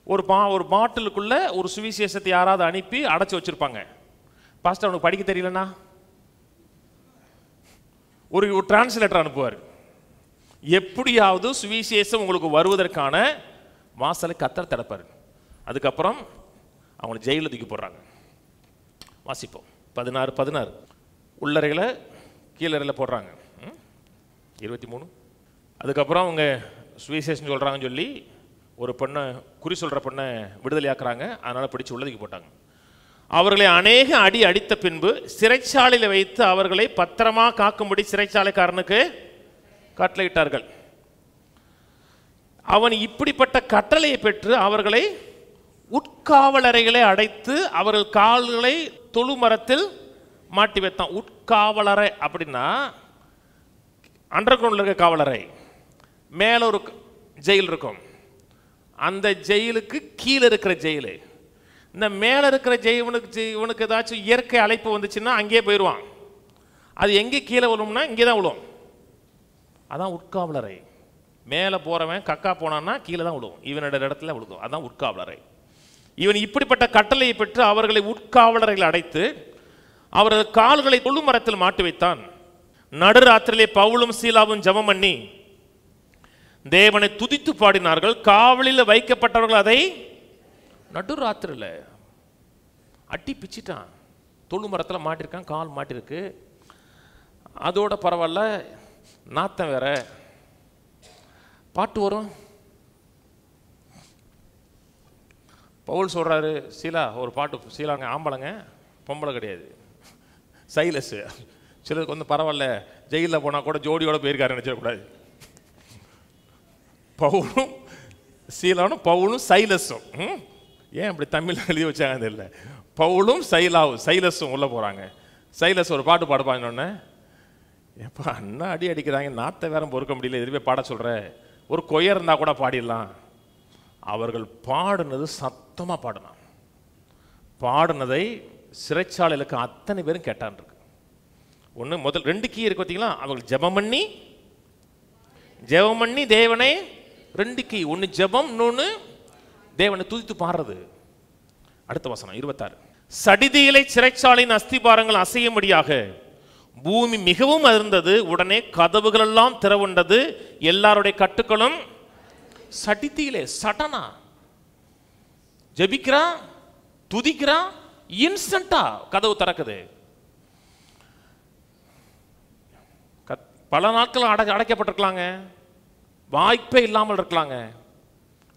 ஒரு பாட்டிலுக்குள்ள ஒரு சுவிசேஷத்தை யாராவது அனுப்பி அடைச்சி வச்சிருப்பாங்க. பாஸ்டர் அவனுக்கு படிக்க தெரியலன்னா ஒரு டிரான்ஸ்லேட்டர் அனுப்புவார். எப்படியாவது சுவிசேஷம் உங்களுக்கு வருவதற்கான வாசலை கர்த்தர் தடுப்பார். அதுக்கப்புறம் அவங்களை ஜெயிலில் தூக்கி போடுறாங்க. வாசிப்போம். 16 உள்ளறைகளை கீழறையில் போடுறாங்க. 23. அதுக்கப்புறம் அவங்க சுவிசேஷம் சொல்கிறாங்கன்னு சொல்லி ஒரு பொண்ணை, குறி சொல்கிற பொண்ணை விடுதலையாக்குறாங்க. அதனால் பிடிச்சி உள்ளதுக்கு போட்டாங்க. அவர்களை அநேக அடி அடித்த பின்பு சிறைச்சாலையில் வைத்து அவர்களை பத்திரமா காக்கும்படி சிறைச்சாலைக்காரனுக்கு கட்டளையிட்டார்கள். அவன் இப்படிப்பட்ட கட்டளையை பெற்று அவர்களை உட்காவலறைகளை அடைத்து அவர்கள் கால்களை தொழுமரத்தில் மாட்டி வைத்தான். உட்காவலறை அப்படின்னா அண்டர் கிரவுண்டில் இருக்க காவலறை, மேலே ஒரு ஜெயில் இருக்கும், அந்த ஜெயிலுக்கு கீழே இருக்கிற ஜெயிலு. இந்த மேலே இருக்கிற இவனுக்கு ஏதாச்சும் இயற்கை அழைப்பு வந்துச்சுன்னா அங்கேயே போயிடுவான். அது எங்கே கீழே விழும்னா இங்கே தான் விழும். அதான் உட்காவலறை. மேலே போகிறவன் கக்கா போனான்னா கீழே தான் விழுவும், இவனோட இடத்துல விழுகும். அதான் உட்காவலறை. இவன் இப்படிப்பட்ட கட்டளையை பெற்று அவர்களை உட்காவலறையில் அடைத்து அவரது கால்களை தொழுமரத்தில் மாட்டி வைத்தான். நடுராத்திரிலே பவுலும் சீலாவும் ஜெபம் பண்ணி தேவனை துதித்து பாடினார்கள். காவலில் வைக்கப்பட்டவர்கள் அதை நடுராத்திரியில் அட்டி பிச்சிட்டான். தொழுமரத்தில் மாட்டிருக்கான், கால் மாட்டிருக்கு. அதோட பரவாயில்ல, நாத்தம் வேற. பாட்டு வரும். பவுல் சொல்றாரு, சீலா ஒரு பாட்டு. சீலாங்க ஆம்பளைங்க, பொம்பளை கிடையாது, சைலஸ். சிலருக்கு வந்து பரவாயில்ல, ஜெயிலில் போனால் கூட ஜோடியோட போயிருக்காரு நினைச்சிடக்கூடாது. பவுலும் சீலானும் பவுலும் சைலஸும், ஏன் அப்படி தமிழில் எழுதி வச்சாங்க தெரியல. பவுலும் சைலஸும் உள்ளே போகிறாங்க. சைலஸ் ஒரு பாட்டு பாடுப்பாங்கன்னொன்னே, எப்பா அண்ணா அடி அடிக்கிறாங்க, நாத்தை வேற பொறுக்க முடியல, எதுவே பாட சொல்கிற, ஒரு கொயர் இருந்தால் கூட பாடிடலாம். அவர்கள் பாடினது சத்தமாக பாடினான். பாடினதை சிறைச்சாலைகளுக்கு அத்தனை பேரும் கேட்டான் இருக்கு. ஒன்று முதல் 2 கீ இருக்கு பார்த்தீங்களா, அவர்கள் ஜெபம் பண்ணி தேவனை 2 கீ, ஒன்று ஜெபம், இன்னொன்று தேவனை துதித்து பாடுறது. அடுத்த வசனம் 26. சடிதியிலே சிறைச்சாலையின் அஸ்திபாரங்கள் அசையும்படியாக பூமி மிகவும் அதிர்ந்தது. உடனே கதவுகள் எல்லாம் திறவுண்டது, எல்லாருடைய கட்டுக்களும். சடிதியிலே சடனா ஜெபிக்கிறான், துதிக்கிறான், இன்ஸ்டன்டா கதவு திறக்குது. பல நாட்கள் அடைக்கப்பட்டிருக்கலாங்க, வாய்ப்பே இல்லாமல் இருக்கலாங்க.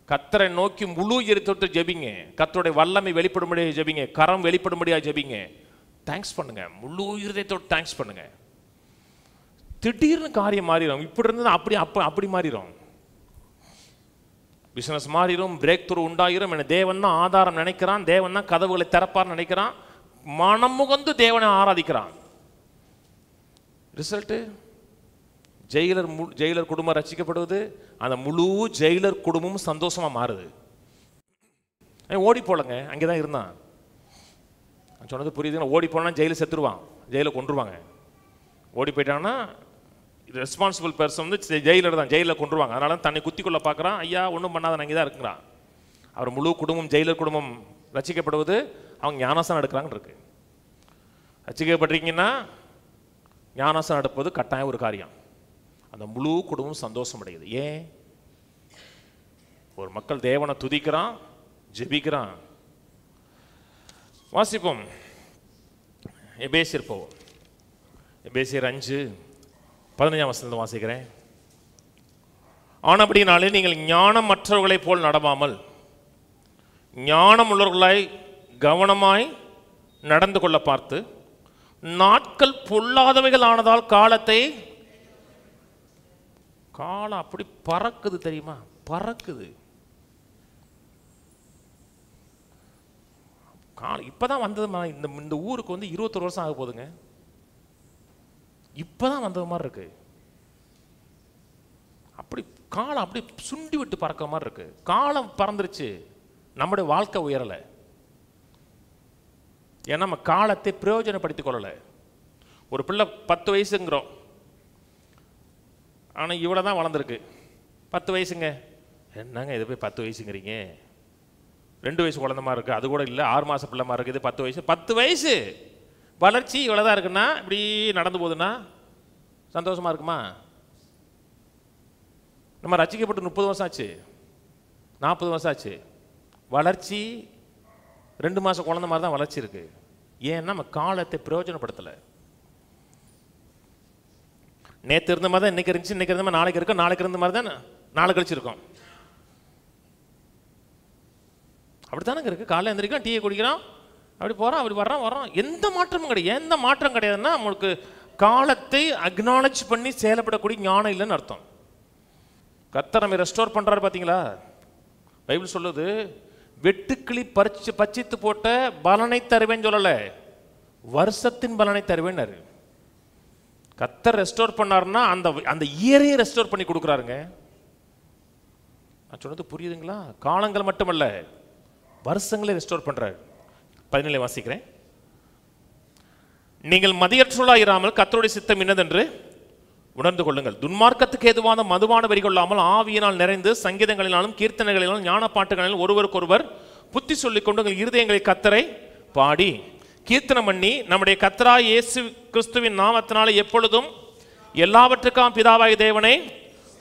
கர்த்தரை நோக்கி முழு இருத்தோடு ஜெபிங்க, கர்த்தருடைய வல்லமை வெளிப்படும்படியாக ஜெபிங்க, கரம் வெளிப்படும்படியாக ஜெபிங்க, தேங்க்ஸ் பண்ணுங்க, முழு இருதயத்தோடு தேங்க்ஸ் பண்ணுங்க. திடீர்னு காரியம் மாறிடும். இப்படி இருந்தது அப்படி மாறிடும். பிசினஸ் மாறிடும், பிரேக் த்ரூ உண்டாயிரும். என தேவன் தான் ஆதாரம் நினைக்கிறான், தேவன் தான் கதவுகளை திறப்பார் நினைக்கிறான், மனமுகந்து தேவனை ஆராதிக்கிறான். ரிசல்ட்டு ஜெயிலர் குடும்பம் ரசிக்கப்படுவது, அந்த முழு ஜெயிலர் குடும்பமும் சந்தோஷமா மாறுது. ஓடி போலங்க, அங்கேதான் இருந்தான். சொன்னது புரியுதுன்னா, ஓடி போனா ஜெயில செத்துருவான், ஜெயில கொண்டுருவாங்க. ஓடி போயிட்டாங்கன்னா ரெஸ்பான்சிபிள் பர்சன் வந்து ஜெயிலர் தான், ஜெயிலில் கொண்டுருவாங்க. அதனால தன்னை குத்திக்கொள்ள பார்க்குறான். ஐயா ஒன்றும் பண்ணாத, அங்கே தான் இருக்கிறான். அவர் முழு குடும்பம் ஜெயிலர் குடும்பம் ரசிக்கப்படுவது, அவங்க ஞானாசனம் எடுக்கிறாங்கன்னு இருக்கு. ரசிக்கப்பட்டிருக்கீங்கன்னா ஞானாசனம் எடுப்பது கட்டாயம் ஒரு காரியம். அந்த முழு குடும்பம் சந்தோஷம் அடையுது. ஏன்? ஒரு மக்கள் தேவனை துதிக்கிறான், ஜெபிக்கிறான். வாசிப்போம், எபேசியர் போவோம். எபேசியர் 5:15 வாசிக்கிறேன். ஆனபடினாலே நீங்கள் ஞானம் மற்றவர்களைப் போல் நடவாமல் ஞானம் உள்ளவர்களாய் கவனமாய் நடந்து கொள்ள பார்த்து, நாட்கள் பொல்லாதவைகள் ஆனதால் காலம் அப்படி பறக்குது தெரியுமா, பறக்குது. காலம் இப்பதான் வந்ததுமா. இந்த ஊருக்கு வந்து 21 வருஷம் ஆக போகுதுங்க. இப்பதான் வந்தது மாதிரி இருக்கு. அப்படி காலம் அப்படி சுண்டி விட்டு பறக்கிற மாதிரி இருக்கு. காலம் பறந்துருச்சு, நம்முடைய வாழ்க்கை உயரலை. ஏன்னா நம்ம காலத்தை பிரயோஜனப்படுத்திக் கொள்ளலை. ஒரு பிள்ளை 10 வயசுங்கிறோம், ஆனால் இவ்வளோ தான் வளர்ந்துருக்கு. 10 வயசுங்க, என்னங்க இது போய் 10 வயசுங்கிறீங்க? 2 வயசு குழந்த மாதிரி இருக்குது, அது கூட இல்லை. 6 மாத பிள்ளை மாதிரி இருக்குது. 10 வயசு 10 வயசு வளர்ச்சி இவ்வளோ தான் இருக்குன்னா, இப்படி நடந்து போகுதுன்னா சந்தோஷமாக இருக்குமா? நம்ம ரசிக்கப்பட்டு 30 வருஷம் ஆச்சு, 40 வருஷம் ஆச்சு. வளர்ச்சி 2 மாத குழந்த மாதிரி தான் வளர்ச்சி இருக்கு. ஏன்னா நம்ம காலத்தை பிரயோஜனப்படுத்தலை. நேற்று இருந்த மாதிரி தான் இன்னைக்கு இருந்துச்சு, இன்னைக்கு இருந்த மாதிரி நாளைக்கு இருக்கும், நாளைக்கு இருந்த மாதிரி தான் நாளை கழிச்சு இருக்கும். அப்படித்தானங்க இருக்கு. காலையில் எழுந்திரிக்கிறோம், டீயை குடிக்கிறோம், அப்படி போகிறான், அப்படி வர்றான். எந்த மாற்றமும் கிடையாது. எந்த மாற்றம் கிடையாதுன்னா உங்களுக்கு காலத்தை அக்னாலஜ் பண்ணி செயல்படக்கூடிய ஞானம் இல்லைன்னு அர்த்தம். கர்த்தர் நம்ம ரெஸ்டோர் பண்ணுறாரு பார்த்தீங்களா? பைபிள் சொல்லுது, வெட்டுக்கிளி பச்சித்து போட்ட பலனை தருவேன்னு சொல்லலை, வருஷத்தின் பலனை தருவேன்னாரு. கர்த்தர் ரெஸ்டோர் பண்ணாருன்னா அந்த இயரையே ரெஸ்டோர் பண்ணி கொடுக்குறாருங்க. நான் சொன்னது புரியுதுங்களா? காலங்கள் மட்டுமல்ல, வருஷங்களே ரெஸ்டோர் பண்றாரு. 17 வாசிக்கிறேன். நீங்கள் மதியற்றலாக இராமல் கர்த்தருடைய சித்தம் என்னதென்று உணர்ந்து கொள்ளுங்கள். துன்மார்க்கத்துக்கு ஏதுவான மதுவான வெறி கொள்ளாமல் ஆவியினால் நிறைந்து சங்கீதங்களினாலும் கீர்த்தனைகளினாலும் ஞான பாட்டுகளினாலும் ஒருவருக்கொருவர் புத்தி சொல்லிக் கொண்டு உங்கள் இருதயங்களை கர்த்தரை பாடி கீர்த்தனம் பண்ணி நம்முடைய கர்த்தராகிய இயேசு கிறிஸ்துவின் நாமத்தினாலே எப்பொழுதும் எல்லாவற்றுக்காம் பிதாவாகிய தேவனை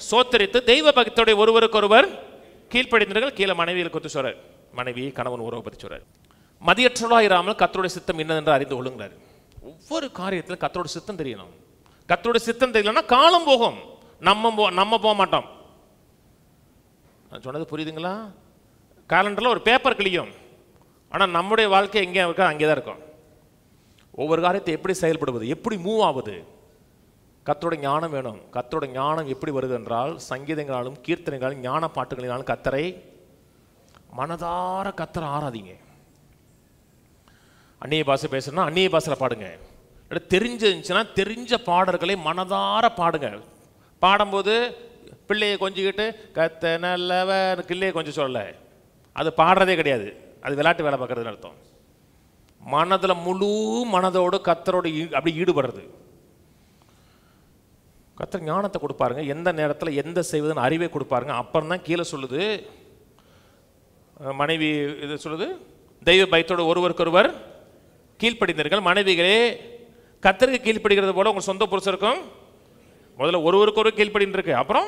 சோத்தரித்து தெய்வ பக்தியோட ஒருவருக்கொருவர் கீழ்ப்படிந்தீர்கள். கீழே மனைவியில் குறித்து சொல்றார், மனைவி கணவன் உறவை பற்றி சொல்றார். மதியற்றலாக இராமல் கர்த்தருடைய சித்தம் என்னதென்று அறிந்து கொள்ளுங்கிறார். ஒவ்வொரு காரியத்தில் கர்த்தருடைய சித்தம் தெரியணும். கர்த்தருடைய சித்தம் தெரியலன்னா காலம் போகும், நம்ம போக மாட்டோம். நான் சொன்னது புரியுதுங்களா? காலண்டரில் ஒரு பேப்பர் கிளியும், ஆனால் நம்முடைய வாழ்க்கை எங்கே இருக்கா அங்கே தான் இருக்கும். ஒவ்வொரு காரியத்தை எப்படி செயல்படுவது, எப்படி மூவ் ஆகுது, கர்த்தரோட ஞானம் வேணும். கர்த்தரோட ஞானம் எப்படி வருது என்றால் சங்கீதங்களாலும் கீர்த்தனைகளாலும் ஞான பாட்டுகளினாலும் கர்த்தரை மனதார கர்த்தரை ஆராதிங்க. அந்நிய பாஷை பேசணும்னா அந்நிய பாஷையில் பாடுங்க. தெரிஞ்சிருந்துச்சுன்னா தெரிஞ்ச பாடல்களை மனதார பாடுங்க. பாடும்போது பிள்ளையை கொஞ்சிக்கிட்டு கத்த நல்லவன் கிள்ளையை கொஞ்சம் சொல்லலை, அது பாடுறதே கிடையாது, அது விளையாட்டு வேலை பார்க்கறதுன்னு அர்த்தம். மனதில் முழு மனதோடு கர்த்தரோடு அப்படி ஈடுபடுறது. கர்த்தர் ஞானத்தை கொடுப்பாருங்க, எந்த நேரத்தில் எந்த செய்வதுன்னு அறிவை கொடுப்பாருங்க. அப்புறம் தான் கீழே சொல்லுது, மனைவி இது சொல்லுது, தெய்வ பயத்தோடு ஒருவருக்கொருவர் கீழ்ப்படிந்தீர்கள். மனைவிகளே கர்த்தருக்கு கீழ்ப்படுகிறது போல உங்கள் சொந்த புருஷருக்கும் முதல்ல ஒருவருக்கொரு கீழ்ப்படின்னு இருக்கு. அப்புறம்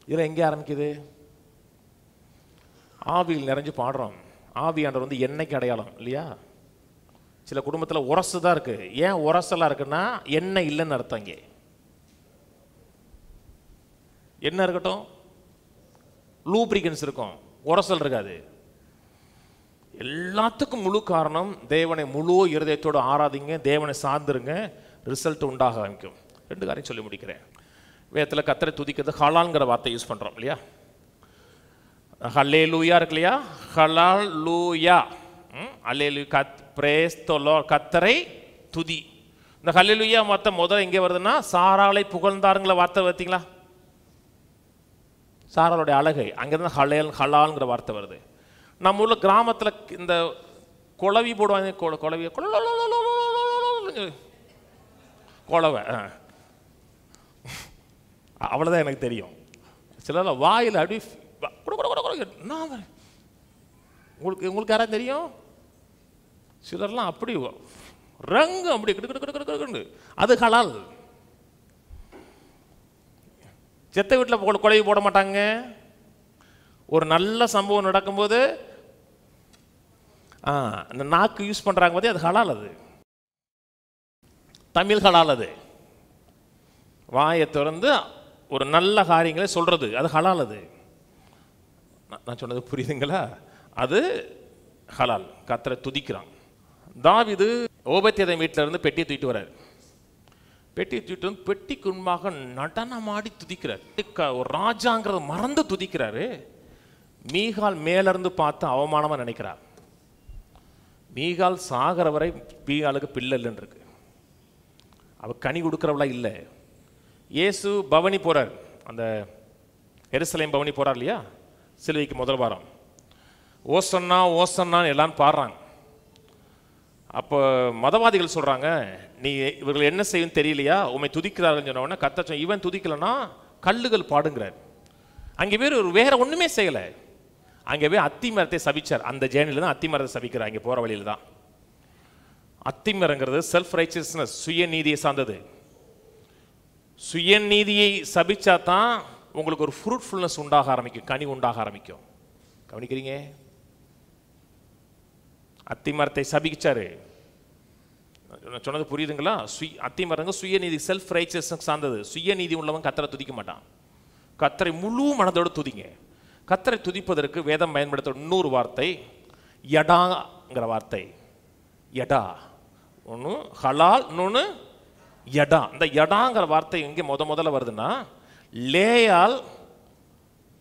இதில் எங்கே ஆரம்பிக்குது? ஆவியில் நிறைஞ்சு பாடுறோம். ஆவியாண்டவர் வந்து எண்ணெய்க்கு அடையாளம் இல்லையா? சில குடும்பத்தில் உரசு தான் இருக்கு. ஏன் உரசலாக இருக்குன்னா எண்ணெய் இல்லைன்னு அர்த்தம். இங்கே என்ன இருக்கட்டும், லூப்ரிகன்ஸ் இருக்கும், உரசல் இருக்காது. எல்லாத்துக்கும் முழு காரணம் தேவனை முழு இருதயத்தோடு ஆராதிங்க, தேவனை சார்ந்துருங்க, ரிசல்ட் உண்டாக ஆரம்பிக்கும். 2 காரியம் சொல்லி முடிக்கிறேன். வேதத்தில் கர்த்தரை துதிக்கிறது ஹலால்ங்கிற வார்த்தை யூஸ் பண்ணுறோம் இல்லையா? ஹல்லேலூயா இருக்கு இல்லையா? ஹல்லேலூயா, ஹல்லேலூயா, பிரேஸ் தி லார்ட், கர்த்தரை துதி. இந்த ஹல்லேலூயா வார்த்தை முதல்ல எங்கே வருதுன்னா சாராளை புகழ்ந்தாருங்கிற வார்த்தை பார்த்தீங்களா? சாராளுடைய அழகை அங்கேருந்து ஹலால்ங்கிற வார்த்தை வருது. நம்ம ஊரில் கிராமத்தில் இந்த குழவி போடுவாங்க, குழவி குழவை, அவ்வளோதான் எனக்கு தெரியும். சில வாயில் அப்படி உங்களுக்கு யாராவது தெரியும்? சிலர்லாம் அப்படி ரங்கு அப்படி கிடு, அது ஹலால். செத்த வீட்டில் குழவி போட மாட்டாங்க. ஒரு நல்ல சம்பவம் நடக்கும்போது அந்த நாக்கு யூஸ் பண்ணுறாங்க போதே அது ஹலால். அது தமிழ் ஹலால். அது வாயை திறந்து ஒரு நல்ல காரியங்களை சொல்கிறது, அது ஹலால். அது நான் சொன்னது புரியுதுங்களா? அது ஹலால். கர்த்தரை துதிக்கிறான். தாவீது ஓபத்யேதோம் வீட்டில் இருந்து பெட்டியை தூக்கிட்டு வர்றார். பெட்டியை தூக்கிட்டு வந்து பெட்டிக்கு முன்பாக நடனமாடி துதிக்கிறார். ஒரு ராஜாங்கிறத மறந்து துதிக்கிறாரு. மீகால் மேலிருந்து பார்த்து அவமானமாக நினைக்கிறார். மீகால் சாகிற வரை மீகாலுக்கு பிள்ளை இல்லைன்னு இருக்கு. அவள் கனி கொடுக்குறவளா இல்லை. இயேசு பவனி போகிறார், அந்த எருசலேம் பவனி போகிறார் இல்லையா? சிலுவைக்கு முதல் வாரம் ஓசன்னா ஓசன்னான்னு எல்லாரும் பாடுறாங்க. அப்போ மதவாதிகள் சொல்கிறாங்க, நீ இவர்கள் என்ன செய்யும் தெரியலையா, உண்மை துதிக்கிறாருன்னு சொன்ன உடனே கர்த்தர் இவன் துதிக்கலைன்னா கல்லுகள் பாடுங்கிறார். அங்கே வேற ஒன்றுமே செய்யலை. அங்கே போய் அத்தி மரத்தை சபிச்சார். அந்த ஜேர்னியில் தான் அத்தி மரத்தை சபிக்கிறார். அங்கே போகிற வழியில் தான். அத்தி மரங்கிறது செல்ஃப் ரைச்சியஸ்னஸ், சுயநீதியை சார்ந்தது. சுயநீதியை சபிச்சா தான் உங்களுக்கு ஒரு ஃப்ரூட்ஃபுல்னஸ் உண்டாக ஆரம்பிக்கும், கனி உண்டாக ஆரம்பிக்கும். கவனிக்கிறீங்க? அத்தி மரத்தை சபிச்சாரு. சொன்னது புரியுதுங்களா? அத்தி மரங்க சுயநீதி, செல்ஃப் ரைச்சியஸ்னஸ் சார்ந்தது. சுயநீதி உள்ளவன் கர்த்தரை துதிக்க மாட்டான். கர்த்தரை முழு மனதோடு துதிங்க. கர்த்தரை துதிப்பதற்கு வேதம் பயன்படுத்த இன்னொரு வார்த்தை யடாங்கிற வார்த்தை. யடா ஒன்று ஹலால், இன்னொன்று யடா. இந்த யடாங்கிற வார்த்தை எங்கே முதல்ல வருதுன்னா, லேயால்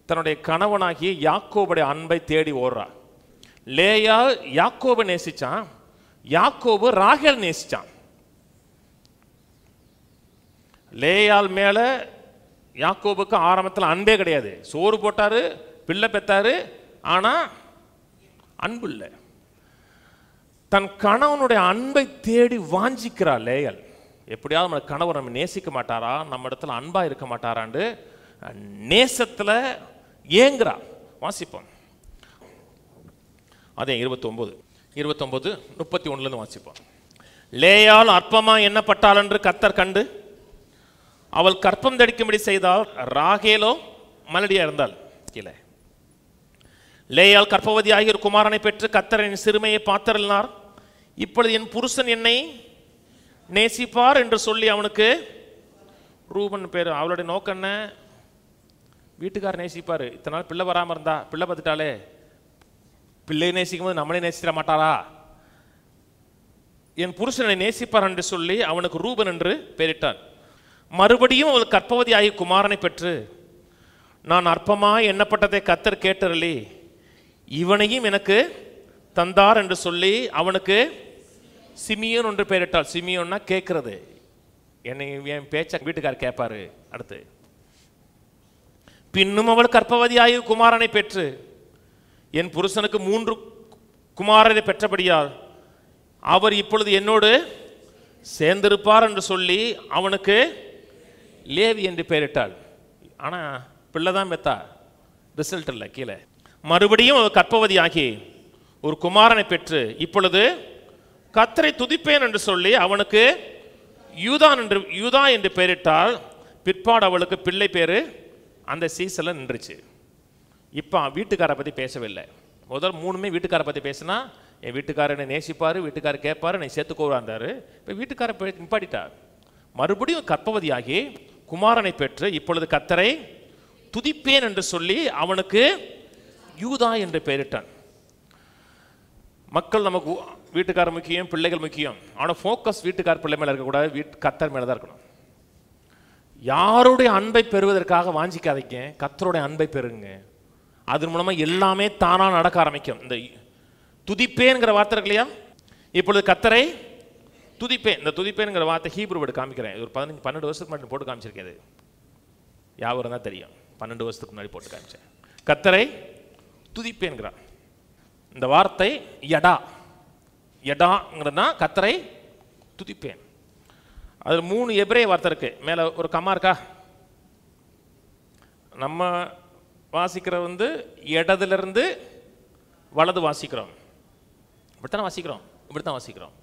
தன்னுடைய கணவனாகிய யாக்கோபுடைய அன்பை தேடி ஓடுறா. லேயால் யாக்கோபை நேசிச்சான், யாக்கோபு ராகேல் நேசிச்சான். லேயால் மேல யாக்கோபுக்கு ஆரம்பத்தில் அன்பே கிடையாது. சோறு போட்டாரு, பிள்ளை பெத்தாரு, ஆனா அன்பு இல்லை. தன் கணவனுடைய அன்பை தேடி வாஞ்சிக்கிறா லேயால். எப்படியாவது நம்ம கணவர் நம்ம நேசிக்க மாட்டாரா, நம்ம இடத்துல அன்பா இருக்க மாட்டாரான்னு நேசத்துல ஏங்குறா. வாசிப்போம். அதே 29:31 வாசிப்போம். லேயால் அற்பமா எண்ணப்பட்டாள் என்று கர்த்தர் கண்டு அவள் கற்பம் தரிக்கும்படி செய்தால், ராகேலோ மலடியா இருந்தாள். கீழே லேயால் கற்பவதியாகிய ஒரு குமாரனை பெற்று கர்த்தரின் சிறுமையை பார்த்தருளினார். இப்பொழுது என் புருஷன் என்னை நேசிப்பார் என்று சொல்லி அவனுக்கு ரூபன் பேர். அவளுடைய நோக்கம் என்ன? வீட்டுக்காரர் நேசிப்பார். இத்தனை நாள் பிள்ளை வராமல் இருந்தா, பிள்ளை பார்த்துட்டாலே, பிள்ளையை நேசிக்கும் போது நம்மளே நேசிக்க மாட்டாரா? என் புருஷனை நேசிப்பார் என்று சொல்லி அவனுக்கு ரூபன் என்று பெயரிட்டார். மறுபடியும் அவள் கற்பவதி ஆகிய குமாரனை பெற்று, நான் அற்பமாய் எண்ணப்பட்டதை கர்த்தர் கேட்டருளி இவனையும் எனக்கு தந்தார் என்று சொல்லி அவனுக்கு சிமியோன் என்று பெயரிட்டாள். சிமியோன்னா கேட்கறது, என்னை என் பேச்ச வீட்டுக்காரர் கேட்பாரு. அடுத்து பின்னும் அவள் கற்பவதி ஆகிய குமாரனை பெற்று, என் புருஷனுக்கு 3 குமாரரை பெற்றபடியால் அவர் இப்பொழுது என்னோடு சேர்ந்திருப்பார் என்று சொல்லி அவனுக்கு லேவி என்று பெயரிட்டாள். ஆனா பிள்ளை தான் பெத்தா, ரிசல்ட் இல்லை. கீழே மறுபடியும் அவள் கற்பவதி ஆகி ஒரு குமாரனை பெற்று, இப்பொழுது கர்த்தரை துதிப்பேன் என்று சொல்லி அவனுக்கு யூதா என்று பெயரிட்டால், பிற்பாடு அவளுக்கு பிள்ளை பேரு அந்த சீசன்ல நின்றுச்சு. இப்போ வீட்டுக்காரை பற்றி பேசவில்லை. முதல் 3மே வீட்டுக்காரை பற்றி பேசினா, என் வீட்டுக்காரர் என்னை நேசிப்பார், வீட்டுக்காரர் கேட்பார், என்னை சேர்த்துக்கோறாந்தாரு. இப்போ வீட்டுக்காரை நிப்பாட்டிட்டார். மறுபடியும் கற்பவதியாகி குமாரனை பெற்று, இப்பொழுது கர்த்தரை துதிப்பேன் என்று சொல்லி அவனுக்கு யூதா என்று பெயரிட்டான். மக்கள் நமக்கு வீட்டுக்காரர் முக்கியம், பிள்ளைகள் முக்கியம். ஆனால் ஃபோக்கஸ் வீட்டுக்கார பிள்ளை மேலே இருக்கக்கூடாது, கர்த்தர் மேலே தான் இருக்கணும். யாருடைய அன்பை பெறுவதற்காக வாஞ்சிக்காதீங்க, கர்த்தருடைய அன்பை பெறுங்க. அதன் மூலமா எல்லாமே தானா நடக்க ஆரம்பிக்கும். இந்த துதிப்பேன்கிற வார்த்தை இருக்கு இல்லையா, இப்பொழுது கர்த்தரை துதிப்பேன். இந்த துதிப்பேன்கிற வார்த்தை ஹீப்ரு வேர்டு காமிக்கிறேன். ஒரு 12 வருஷத்துக்கு முன்னாடி போட்டு காமிச்சிருக்கேன். அது யாரும் தான் தெரியும், 12 வருஷத்துக்கு முன்னாடி போட்டு காமிச்சேன். கர்த்தரை துதிப்பேன்கிறான். இந்த வார்த்தை யடாங்கிறதுனா கர்த்தரை துதிப்பேன். அதில் 3 எபிரேய வார்த்தை இருக்கு. மேலே ஒரு கம்மா இருக்கா? நம்ம வாசிக்கிற இடதுலேருந்து வலது வாசிக்கிறோம். இப்படித்தான் வாசிக்கிறோம்.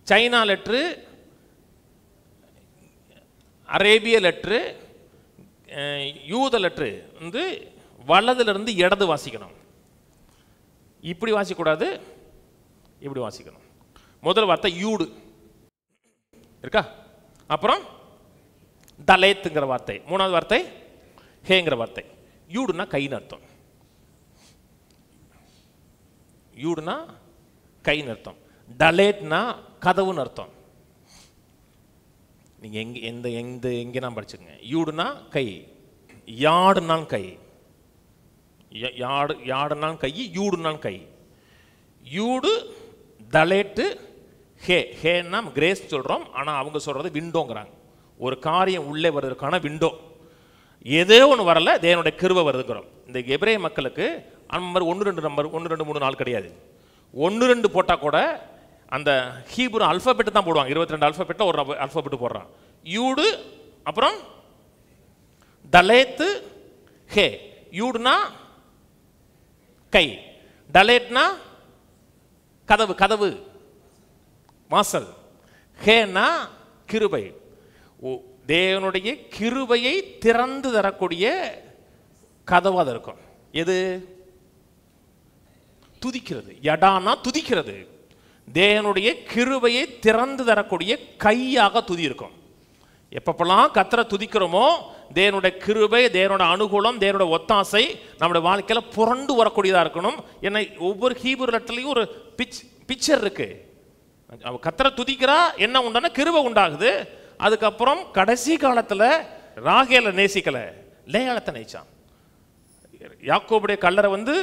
சைனா லெட்ரு, அரேபிய லெட்ரு, யூத லெட்ரு வலதுலேருந்து இடது வாசிக்கணும். இப்படி வாசிக்கூடாது, இப்படி வாசிக்கணும். முதல் வார்த்தை யூடு இருக்கா, அப்புறம் தலேத்துங்கிற வார்த்தை, 3வது வார்த்தை ஹேங்கிற வார்த்தை. யூடுனா கைன்னு அர்த்தம். யூடுனா கைன்னு அர்த்தம். டலேட்னா கதவுன்னு அர்த்தம். நீங்க எங்க நான் படிச்சுங்க. யூடுனா கை, யாடுனால் கை, யாடுனால் கை, யூடுனால் கை. யூடு, தலேட்டு, ஹேன்னா கிரேஸ் சொல்றோம். ஆனா அவங்க சொல்றது விண்டோங்கிறாங்க. ஒரு காரியம் உள்ளே வருவதற்கான விண்டோ. ஏதோ ஒன்று வரல, தேவனுடைய கிருபை வருதுங்கிறோம். இந்த எபிரேய மக்களுக்கு நம்பர் 1 2 நம்பர் 1 2 3 4 கிடையாது. 1 2 போட்டா கூட அந்த ஹீப்ரு அல்பாபெட் தான் போடுவாங்க. 22 அல்பாபெட்ல ஒரு அல்பாபெட் போடுறான். யூடு, அப்புறம் தலேத்து, ஹே. யூடுனா கை, டலேட்னா கதவு வாசல், ஹேனா கிருபை. தேவனுடைய கிருபையை திறந்து தரக்கூடிய கதவாக இருக்கும். எது? துதிக்கிறது. யடானா துதிக்கிறது. தேவனுடைய கிருபையை திறந்து தரக்கூடிய கையாக துதி இருக்கும். எப்பப்பெல்லாம் கர்த்தரை துதிக்கிறோமோ தேவனுடைய கிருபை, தேவனுடைய அனுகூலம், தேவனுடைய ஒத்தாசை நம்முடைய வாழ்க்கையில் புரண்டு வரக்கூடியதாக இருக்கணும். ஏன்னா ஒவ்வொரு ஹீப்ரு லெட்டர்லையும் ஒரு பிக்சர் இருக்கு. கர்த்தரை துதிக்கிறா என்ன உண்டான கிருபை உண்டாகுது. அதுக்கப்புறம் கடைசி காலத்தில் ராகேலை நேசிக்கலை, லேயாளத்தை நேசிச்சான். யாக்கோபுடைய கல்லறை வந்து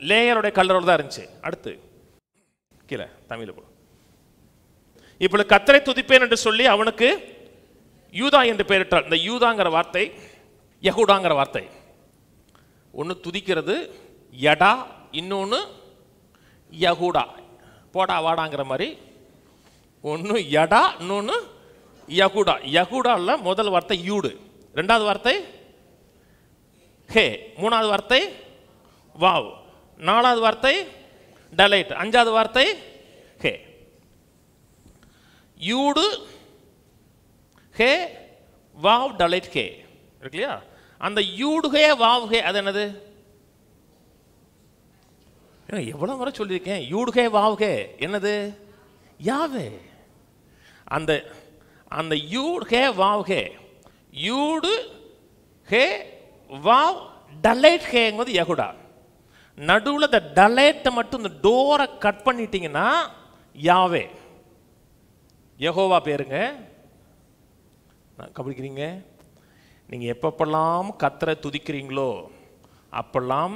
லேயருடைய கல்லறை தான் இருந்துச்சு. அடுத்து கீழே தமிழ் போடும். இப்பொழுது கர்த்தரை துதிப்பேன் என்று சொல்லி அவனுக்கு யூதா என்று பெயரிட்டார். இந்த யூதாங்கிற வார்த்தை யகுடாங்கிற வார்த்தை. ஒன்று துதிக்கிறது யடா, இன்னொன்று யகுடா, போடா வாடாங்கிற மாதிரி. ஒன்று யடா, இன்னொன்று யகுடா. யகுடால முதல் வார்த்தை யூடு, ரெண்டாவது வார்த்தை ஹே, மூணாவது வார்த்தை வாவ், நாலாவது வார்த்தை டலைட், அஞ்சாவது வார்த்தை ஹே. யூடு ஹே வாவ் டலைட் ஹே இருக்கு இல்லையா? அந்த யூடு ஹே வாவ் ஹே அது என்னது? எவ்வளோ முறை சொல்லியிருக்கேன். யூடு ஹே வாவ் ஹே என்னது? யாவே. அந்த அந்த யூடு ஹே வாவ் ஹே, யூடு ஹே வாவ் டலைட் ஹேங்கிறது யகுடா. நடுவில் இந்த டலைட்டை மட்டும் இந்த டோரை கட் பண்ணிட்டீங்கன்னா யாவே, யெகோவா பேருங்க. கவனிக்கிறீங்க? நீங்கள் எப்பப்பெல்லாம் கர்த்தரை துதிக்கிறீங்களோ அப்பெல்லாம்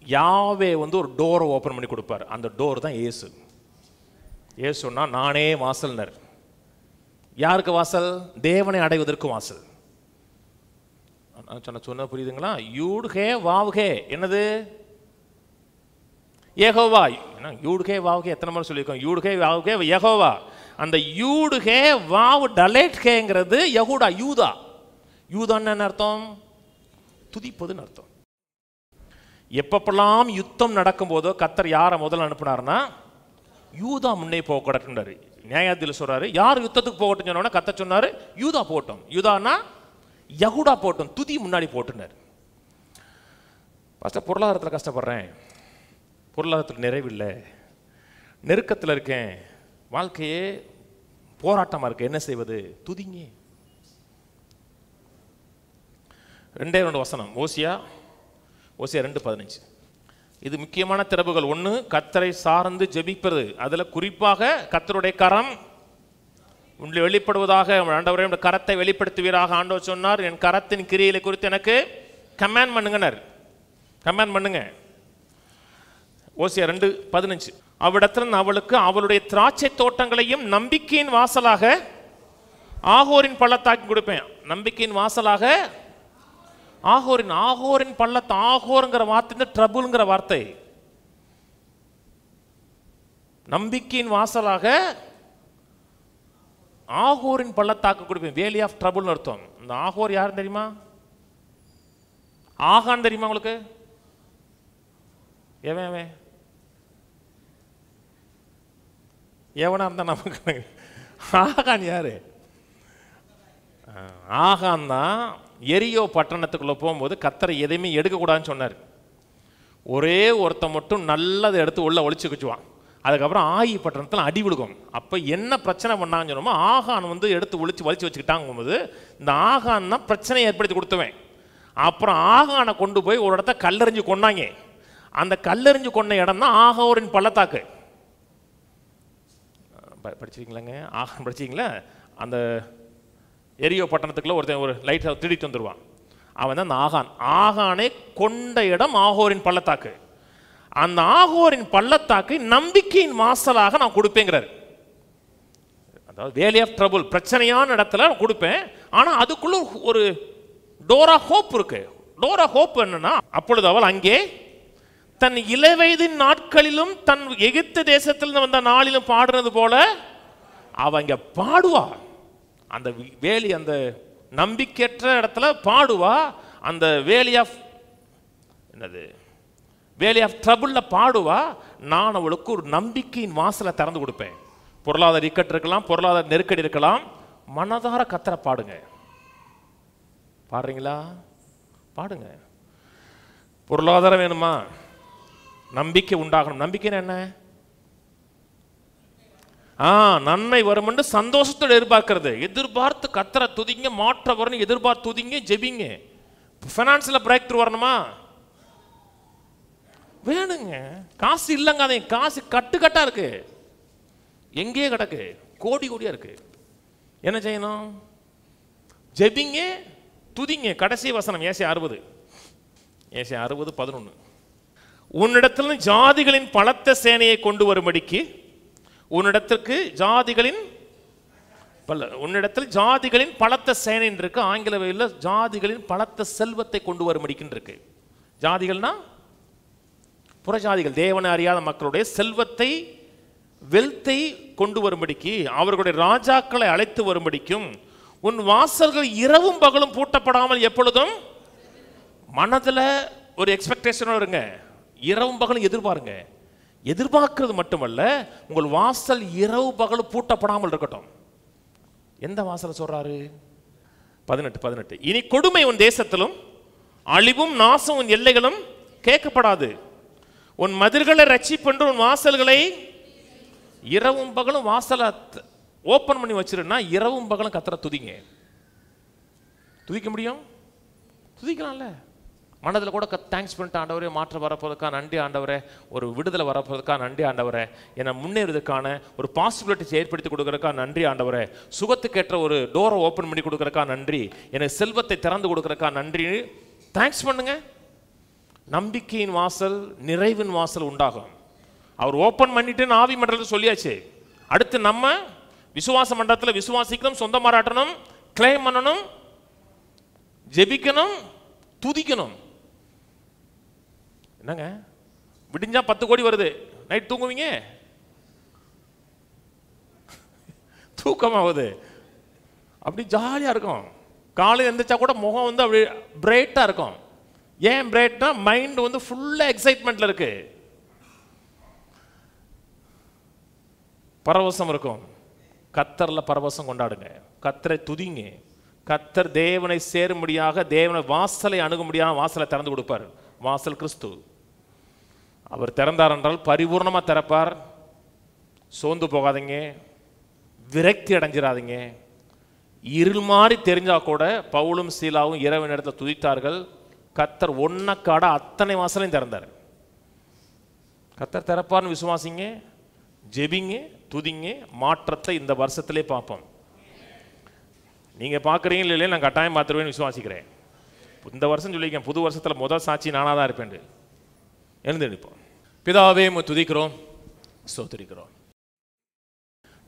யாவே வந்து ஒரு டோரை ஓப்பன் பண்ணி கொடுப்பார். அந்த டோர் தான் இயேசு. இயேசுன்னா நானே வாசல்னர். யாருக்கு வாசல்? தேவனை அடைவதற்கு வாசல். சொன்ன புரியுதுங்களா? யூடு ஹே வாவ் ஹே என்னது? யெகோவா. யூடு ஹே வாவ் ஹே எத்தனை முறை சொல்லியிருக்கோம்? யூடு ஹே வாவ் ஹே யெகோவா. அந்த யூடு ஹே வாவ் டலைட் ஹேங்கிறது யகுடா, யூதா. யூதான்னு என்ன அர்த்தம்? துதிப்பதுன்னு அர்த்தம். எப்பப்பெல்லாம் யுத்தம் நடக்கும் போதோ கர்த்தர் யாரை முதல்ல அனுப்புனார்னா யூதா முன்னே போகக்கூடாது. நியாயாதிபதியில் சொல்றாரு, யார் யுத்தத்துக்கு போகட்டும் சொன்னோன்னா கர்த்தர் சொன்னாரு யூதா போட்டோம். யூதானா யகுடா போட்டோம், துதி முன்னாடி போட்டுனார். ஃபஸ்ட்டு பொருளாதாரத்தில் கஷ்டப்படுறேன், பொருளாதாரத்தில் நிறைவில்லை, நெருக்கத்தில் இருக்கேன், வாழ்க்கையே போராட்டமாக இருக்கு, என்ன செய்வது? துதிங்க. 2 வசனம் ஓசியா 2:15. இது முக்கியமான திறவுகள். ஒன்று கர்த்தரை சார்ந்து ஜெபிப்பது. அதில் குறிப்பாக கர்த்தருடைய கரம் உங்களை வெளிப்படுவதாக. ஆண்டவரே உடைய கரத்தை வெளிப்படுத்துவீராக ஆண்டவர் சொன்னார். என் கரத்தின் கிரியைகளை குறித்து எனக்கு கமாண்ட் பண்ணுங்கனர். கமாண்ட் பண்ணுங்க. ஓசியா 2:15. அவ்விடத்தில் அவளுக்கு அவளுடைய திராட்சை தோட்டங்களையும் நம்பிக்கையின் வாசலாக ஆகோரின் பள்ளத்தாக்கி கொடுப்பேன். நம்பிக்கையின் வாசலாக ஆகோரின் பள்ளத்தை. ஆகோருங்கிற வார்த்தை ட்ரபுள்ங்கிற வார்த்தை. நம்பிக்கையின் வாசலாக ஆகோரின் பள்ளத்தாக்கு கொடுப்பேன். வேலி ஆஃப் ட்ரபுள்னு அர்த்தம். இந்த ஆகோர் யாருன்னு தெரியுமா? ஆகான் தெரியுமா உங்களுக்கு? எவனா இருந்தா நமக்கு ஆகான் யாரு? ஆகான் தான் எரியோ பட்டணத்துக்குள்ள போகும்போது கர்த்தரை எதையுமே எடுக்கக்கூடாதுன்னு சொன்னார். ஒரே ஒருத்தன் மட்டும் நல்லதை எடுத்து உள்ள ஒளிச்சு வச்சுவான். அதுக்கப்புறம் ஆயி பட்டணத்தில் அடி விழுகும். அப்போ என்ன பிரச்சனை பண்ணாங்கன்னு சொன்னோமோ ஆகான் வந்து எடுத்து வலிச்சு வச்சுக்கிட்டாங்கும்போது இந்த ஆகான் தான் பிரச்சனையை ஏற்படுத்தி கொடுத்துவேன். அப்புறம் ஆகானை கொண்டு போய் ஒரு இடத்த கல்லெறிஞ்சு கொண்டாங்க. அந்த கல்லெறிஞ்சு கொண்ட இடம் தான் ஆகோரின் பள்ளத்தாக்கு. படிச்சிருக்கீங்களாங்க? ஆகான் படிச்சிங்களா? அந்த எரியோ பட்டணத்துக்குள்ள ஒருத்தன் ஒரு லைட் திருடிட்டு வந்துடுவான். அவன் தான் அந்த ஆகான். ஆகானை கொண்ட இடம் ஆகோரின் பள்ளத்தாக்கு. அந்த ஆகோரின் பள்ளத்தாக்கு நம்பிக்கையின் வாசலாக நான் கொடுப்பேங்கிறார். அதாவது வேலி ஆஃப் ட்ரபுள், பிரச்சனையான இடத்துல நான் கொடுப்பேன். ஆனால் அதுக்குள்ள ஒரு டோரா ஹோப் இருக்கு. டோரா ஹோப் என்னன்னா, அப்பொழுது அவள் அங்கே தன் இளவயதின் நாட்களிலும் தன் எகிப்து தேசத்தில் வந்த நாளிலும் பாடுறது போல அவ இங்க பாடுவா. அந்த வேலி, அந்த நம்பிக்கையற்ற இடத்துல பாடுவா. அந்த வேலி ஆஃப் ட்ரபுள்ல பாடுவா. நான் அவளுக்கு ஒரு நம்பிக்கையின் வாசலை திறந்து கொடுப்பேன். பொருளாதார இக்கட்டு இருக்கலாம், பொருளாதார நெருக்கடி இருக்கலாம், மனதார கர்த்தரை பாடுங்க. பாடுறீங்களா? பாடுங்க. பொருளாதாரம் வேணுமா? நம்பிக்கை உண்டாகணும். நம்பிக்கைன்னு என்ன? நன்மை வரும் என்று சந்தோஷத்தோடு எதிர்பார்க்கிறது. எதிர்பார்த்து கர்த்தரை துதிங்க, மாற்ற வரணும் எதிர்பார்த்து துதிங்க, ஜெபிங்க. ஃபைனான்ஸில் பிரேக் த்ரூ வரணுமா? வேணுங்க. காசு இல்லைங்க, அதை காசு கட்டுக்கட்டா இருக்கு, எங்கேயே கிடக்கு, கோடி கோடியா இருக்கு. என்ன செய்யணும்? ஜெபிங்க, துதிங்க. கடைசி வசனம் ஏசாயா 60:11. உன்னிடத்தில் ஜாதிகளின் பலத்த சேனையை கொண்டு வரும்படிக்கு உன்னிடத்திற்கு உன்னிடத்தில் ஜாதிகளின் பலத்த சேனை இருக்கு. ஆங்கில வழியில் ஜாதிகளின் பலத்த செல்வத்தை கொண்டு வரும்படிக்குன்னு இருக்கு. ஜாதிகள்னா புறஜாதிகள், தேவனை அறியாத மக்களுடைய செல்வத்தை, வெல்த்தை கொண்டு வரும்படிக்கு, அவர்களுடைய ராஜாக்களை அழைத்து வரும்படிக்கும் உன் வாசல்கள் இரவும் பகலும் பூட்டப்படாமல் எப்பொழுதும். மனதில் ஒரு எக்ஸ்பெக்டேஷன் இருங்க, இரவும் பகலும் எதிர்பாருங்க. எதிர்பார்க்கிறது மட்டுமல்ல, உங்கள் வாசல் இரவு பகலும் பூட்டப்படாமல் இருக்கட்டும். எந்த வாசல் சொல்றாரு? 18. இனி கொடுமை உன் தேசத்திலும் அழிவும் நாசம் உன் எல்லைகளும் கேட்கப்படாது. உன் மதில்களை ரட்சிப்பென்று உன் வாசல்களை இரவும் பகலும் வாசலை ஓப்பன் பண்ணி வச்சிருன்னா இரவும் பகலும் கர்த்தரை துதிங்க. துதிக்க முடியும்? துதிக்கலாம்ல. மனதில் கூட தேங்க்ஸ் பண்ணிட்டு, ஆண்டவரே மாற்றம் வரப்போறதுக்காக நன்றி ஆண்டவரே, ஒரு விடுதலை வரப்போறதுக்காக நன்றி ஆண்டவரே, என்னை முன்னேறதுக்கான ஒரு பாசிபிலிட்டிஸ் ஏற்படுத்தி கொடுக்குறதுக்காக நன்றி ஆண்டவரே, சுகத்துக்கேற்ற ஒரு டோரை ஓப்பன் பண்ணி கொடுக்குறதுக்காக நன்றி, எனக்கு செல்வத்தை திறந்து கொடுக்குறதுக்காக நன்றி. தேங்க்ஸ் பண்ணுங்க. நம்பிக்கையின் வாசல், நிறைவின் வாசல் உண்டாகும். அவர் ஓப்பன் பண்ணிட்டு ஆவி மண்டலத்தில் சொல்லியாச்சு. அடுத்து நம்ம விசுவாச மண்டலத்தில் விசுவாசிக்கணும், சொந்த மாறாட்டணும், கிளைம் பண்ணணும், ஜெபிக்கணும், துதிக்கணும். என்னங்க விடிஞ்சா 10 கோடி வருது, நைட் தூங்குவீங்க? தூக்கமாகுது, அப்படி ஜாலியா இருக்கும். காலையில் எந்திரிச்சா கூட முகம் வந்து அப்படி பிரைட்டா இருக்கும். ஏன் பிரைட்னா மைண்ட் வந்து ஃபுல்லா எக்ஸைட்மெண்ட்ல இருக்கு, பரவசம் இருக்கும். கர்த்தர்ல பரவசம் கொண்டாடுங்க, கர்த்தரை துதிங்க. கர்த்தர் தேவனை சேரும்படியாக, தேவனை வாசலை அணுகும்படியாக வாசலை திறந்து கொடுப்பார். வாசல் கிறிஸ்து. அவர் திறந்தார் என்றால் பரிபூர்ணமா திறப்பார். சோர்ந்து போகாதீங்க, விரக்தி அடைஞ்சிடாதீங்க. இருள் மாதிரி தெரிஞ்சா கூட பவுலும் சீலாவும் இரவு நேரத்தில் துதித்தார்கள். கர்த்தர் ஒன்னக்காட அத்தனை வாசலையும் திறந்தார். கர்த்தர் திறப்பார்னு விசுவாசிங்க, ஜெபிங்க, துதிங்க. மாற்றத்தை இந்த வருஷத்திலே பார்ப்போம். நீங்க பார்க்குறீங்க இல்லையா? நான் கட்டாயம் பார்த்துருவேன்னு விசுவாசிக்கிறேன். இந்த வருஷம் சொல்லியிருக்கேன், புது வருஷத்தில் முதல் சாட்சி நானாக தான் இருப்பேன். எழுந்து நிற்போம். பிதாவே துதிக்கிறோம், ஸ்தோத்திரிக்கிறோம்.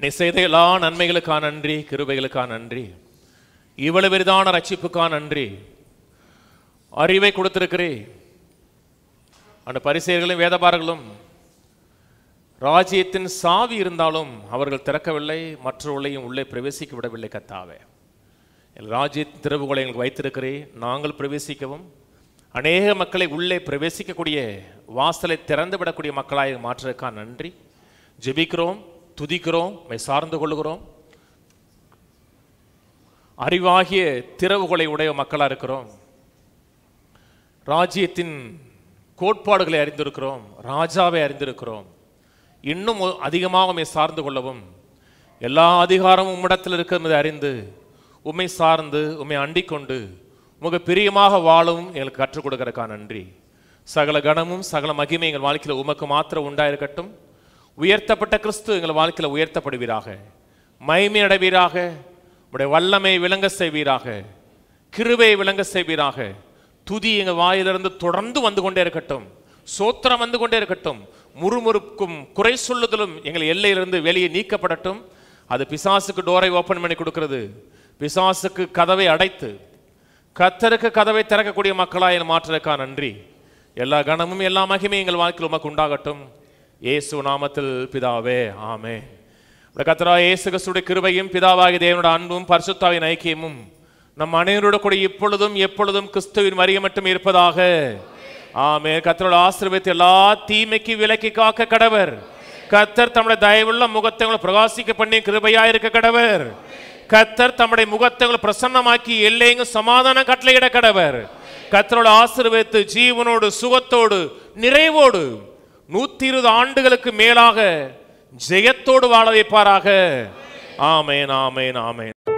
நீ செய்த எல்லா நன்மைகளுக்காக நன்றி, கிருபைகளுக்காக நன்றி, இவ்வளவு பெரிதான ரட்சிப்புக்காக நன்றி. அறிவை கொடுத்திருக்கிறே. அந்த பரிசேயர்களும் வேதபாரர்களும் ராஜ்யத்தின் சாவி இருந்தாலும் அவர்கள் திறக்கவில்லை, மற்றவர்களையும் உள்ளே பிரவேசிக்க விடவில்லை. கர்த்தாவே, ராஜ்யத்தின் திறவுகளை எங்களுக்கு வைத்திருக்கிறே. நாங்கள் பிரவேசிக்கவும் அநேக மக்களை உள்ளே பிரவேசிக்கக்கூடிய வாசலை திறந்து விடக்கூடிய மக்களாக மாற்றுவதற்காக நன்றி. ஜெபிக்கிறோம், துதிக்கிறோம், சார்ந்து கொள்ளுகிறோம். அறிவாகிய திறவுகளை உடைய மக்களாக இருக்கிறோம். ராஜ்யத்தின் கோட்பாடுகளை அறிந்திருக்கிறோம், ராஜாவை அறிந்திருக்கிறோம். இன்னும் அதிகமாக சார்ந்து கொள்ளவும், எல்லா அதிகாரமும் உம்மிடத்தில் இருக்கிறது அறிந்து உம்மை சார்ந்து உம்மை அண்டிக் கொண்டு உமக்கு பிரியமாக வாழவும் எங்களுக்கு கற்றுக் கொடுக்கறதுக்கா நன்றி. சகல கணமும் சகல மகிமை எங்கள் வாழ்க்கையில் உமக்கு மாத்திரம் உண்டாயிருக்கட்டும். உயர்த்தப்பட்ட கிறிஸ்து எங்கள் வாழ்க்கையில் உயர்த்தப்படுவீராக, மகிமை அடைவீராக, உடைய வல்லமை விளங்க செய்வீராக, கிருபை விளங்க செய்வீராக. துதி எங்கள் வாயிலிருந்து தொடர்ந்து வந்து கொண்டே இருக்கட்டும், சோத்திரம் வந்து கொண்டே இருக்கட்டும். முறுமுறுக்கும் குறை சொல்லுதலும் எங்கள் எல்லையிலிருந்து வெளியே நீக்கப்படட்டும். அது பிசாசுக்கு டோரை ஓப்பன் பண்ணி கொடுக்கிறது, பிசாசுக்கு கதவை அடைத்து கர்த்தருக்கு கதவை திறக்கக்கூடிய மக்களாக மாற்றுவதற்காக நன்றி. எல்லா கணமும் எல்லா மகிமையும் எங்கள் வாழ்க்கையில் உமக்கு உண்டாகட்டும். இயேசு நாமத்தில் பிதாவே, ஆமென். கர்த்தராகிய இயேசு கிறிஸ்துவின் கிருபையும் பிதாவாகிய தேவனுடைய அன்பும் பரிசுத்தாவின் ஐக்கியமும் நம் அனைவரோடு கூட இப்பொழுதும் எப்பொழுதும் கிறிஸ்துவின் வருகை மட்டும் இருப்பதாக. ஆமென். கர்த்தரோட ஆசீர்வாதத்தை எல்லா தீமைக்கு விலக்கி காக்க கடவர். கர்த்தர் தம்முடைய தயவுள்ள முகத்தை பிரகாசிக்க பண்ணி கிருபையாயிருக்க கடவர். கர்த்தர் தம்முடைய முகத்தை பிரசன்னமாக்கி எல்லையெங்கும் சமாதானம் கட்டளையிட கடவர். கர்த்தரோட ஆசீர்வாதத்தை ஜீவனோடு சுகத்தோடு நிறைவோடு 120 ஆண்டுகளுக்கு மேலாக ஜெயத்தோடு வாழ வைப்பாராக. ஆமேன், ஆமேன், ஆமேன்.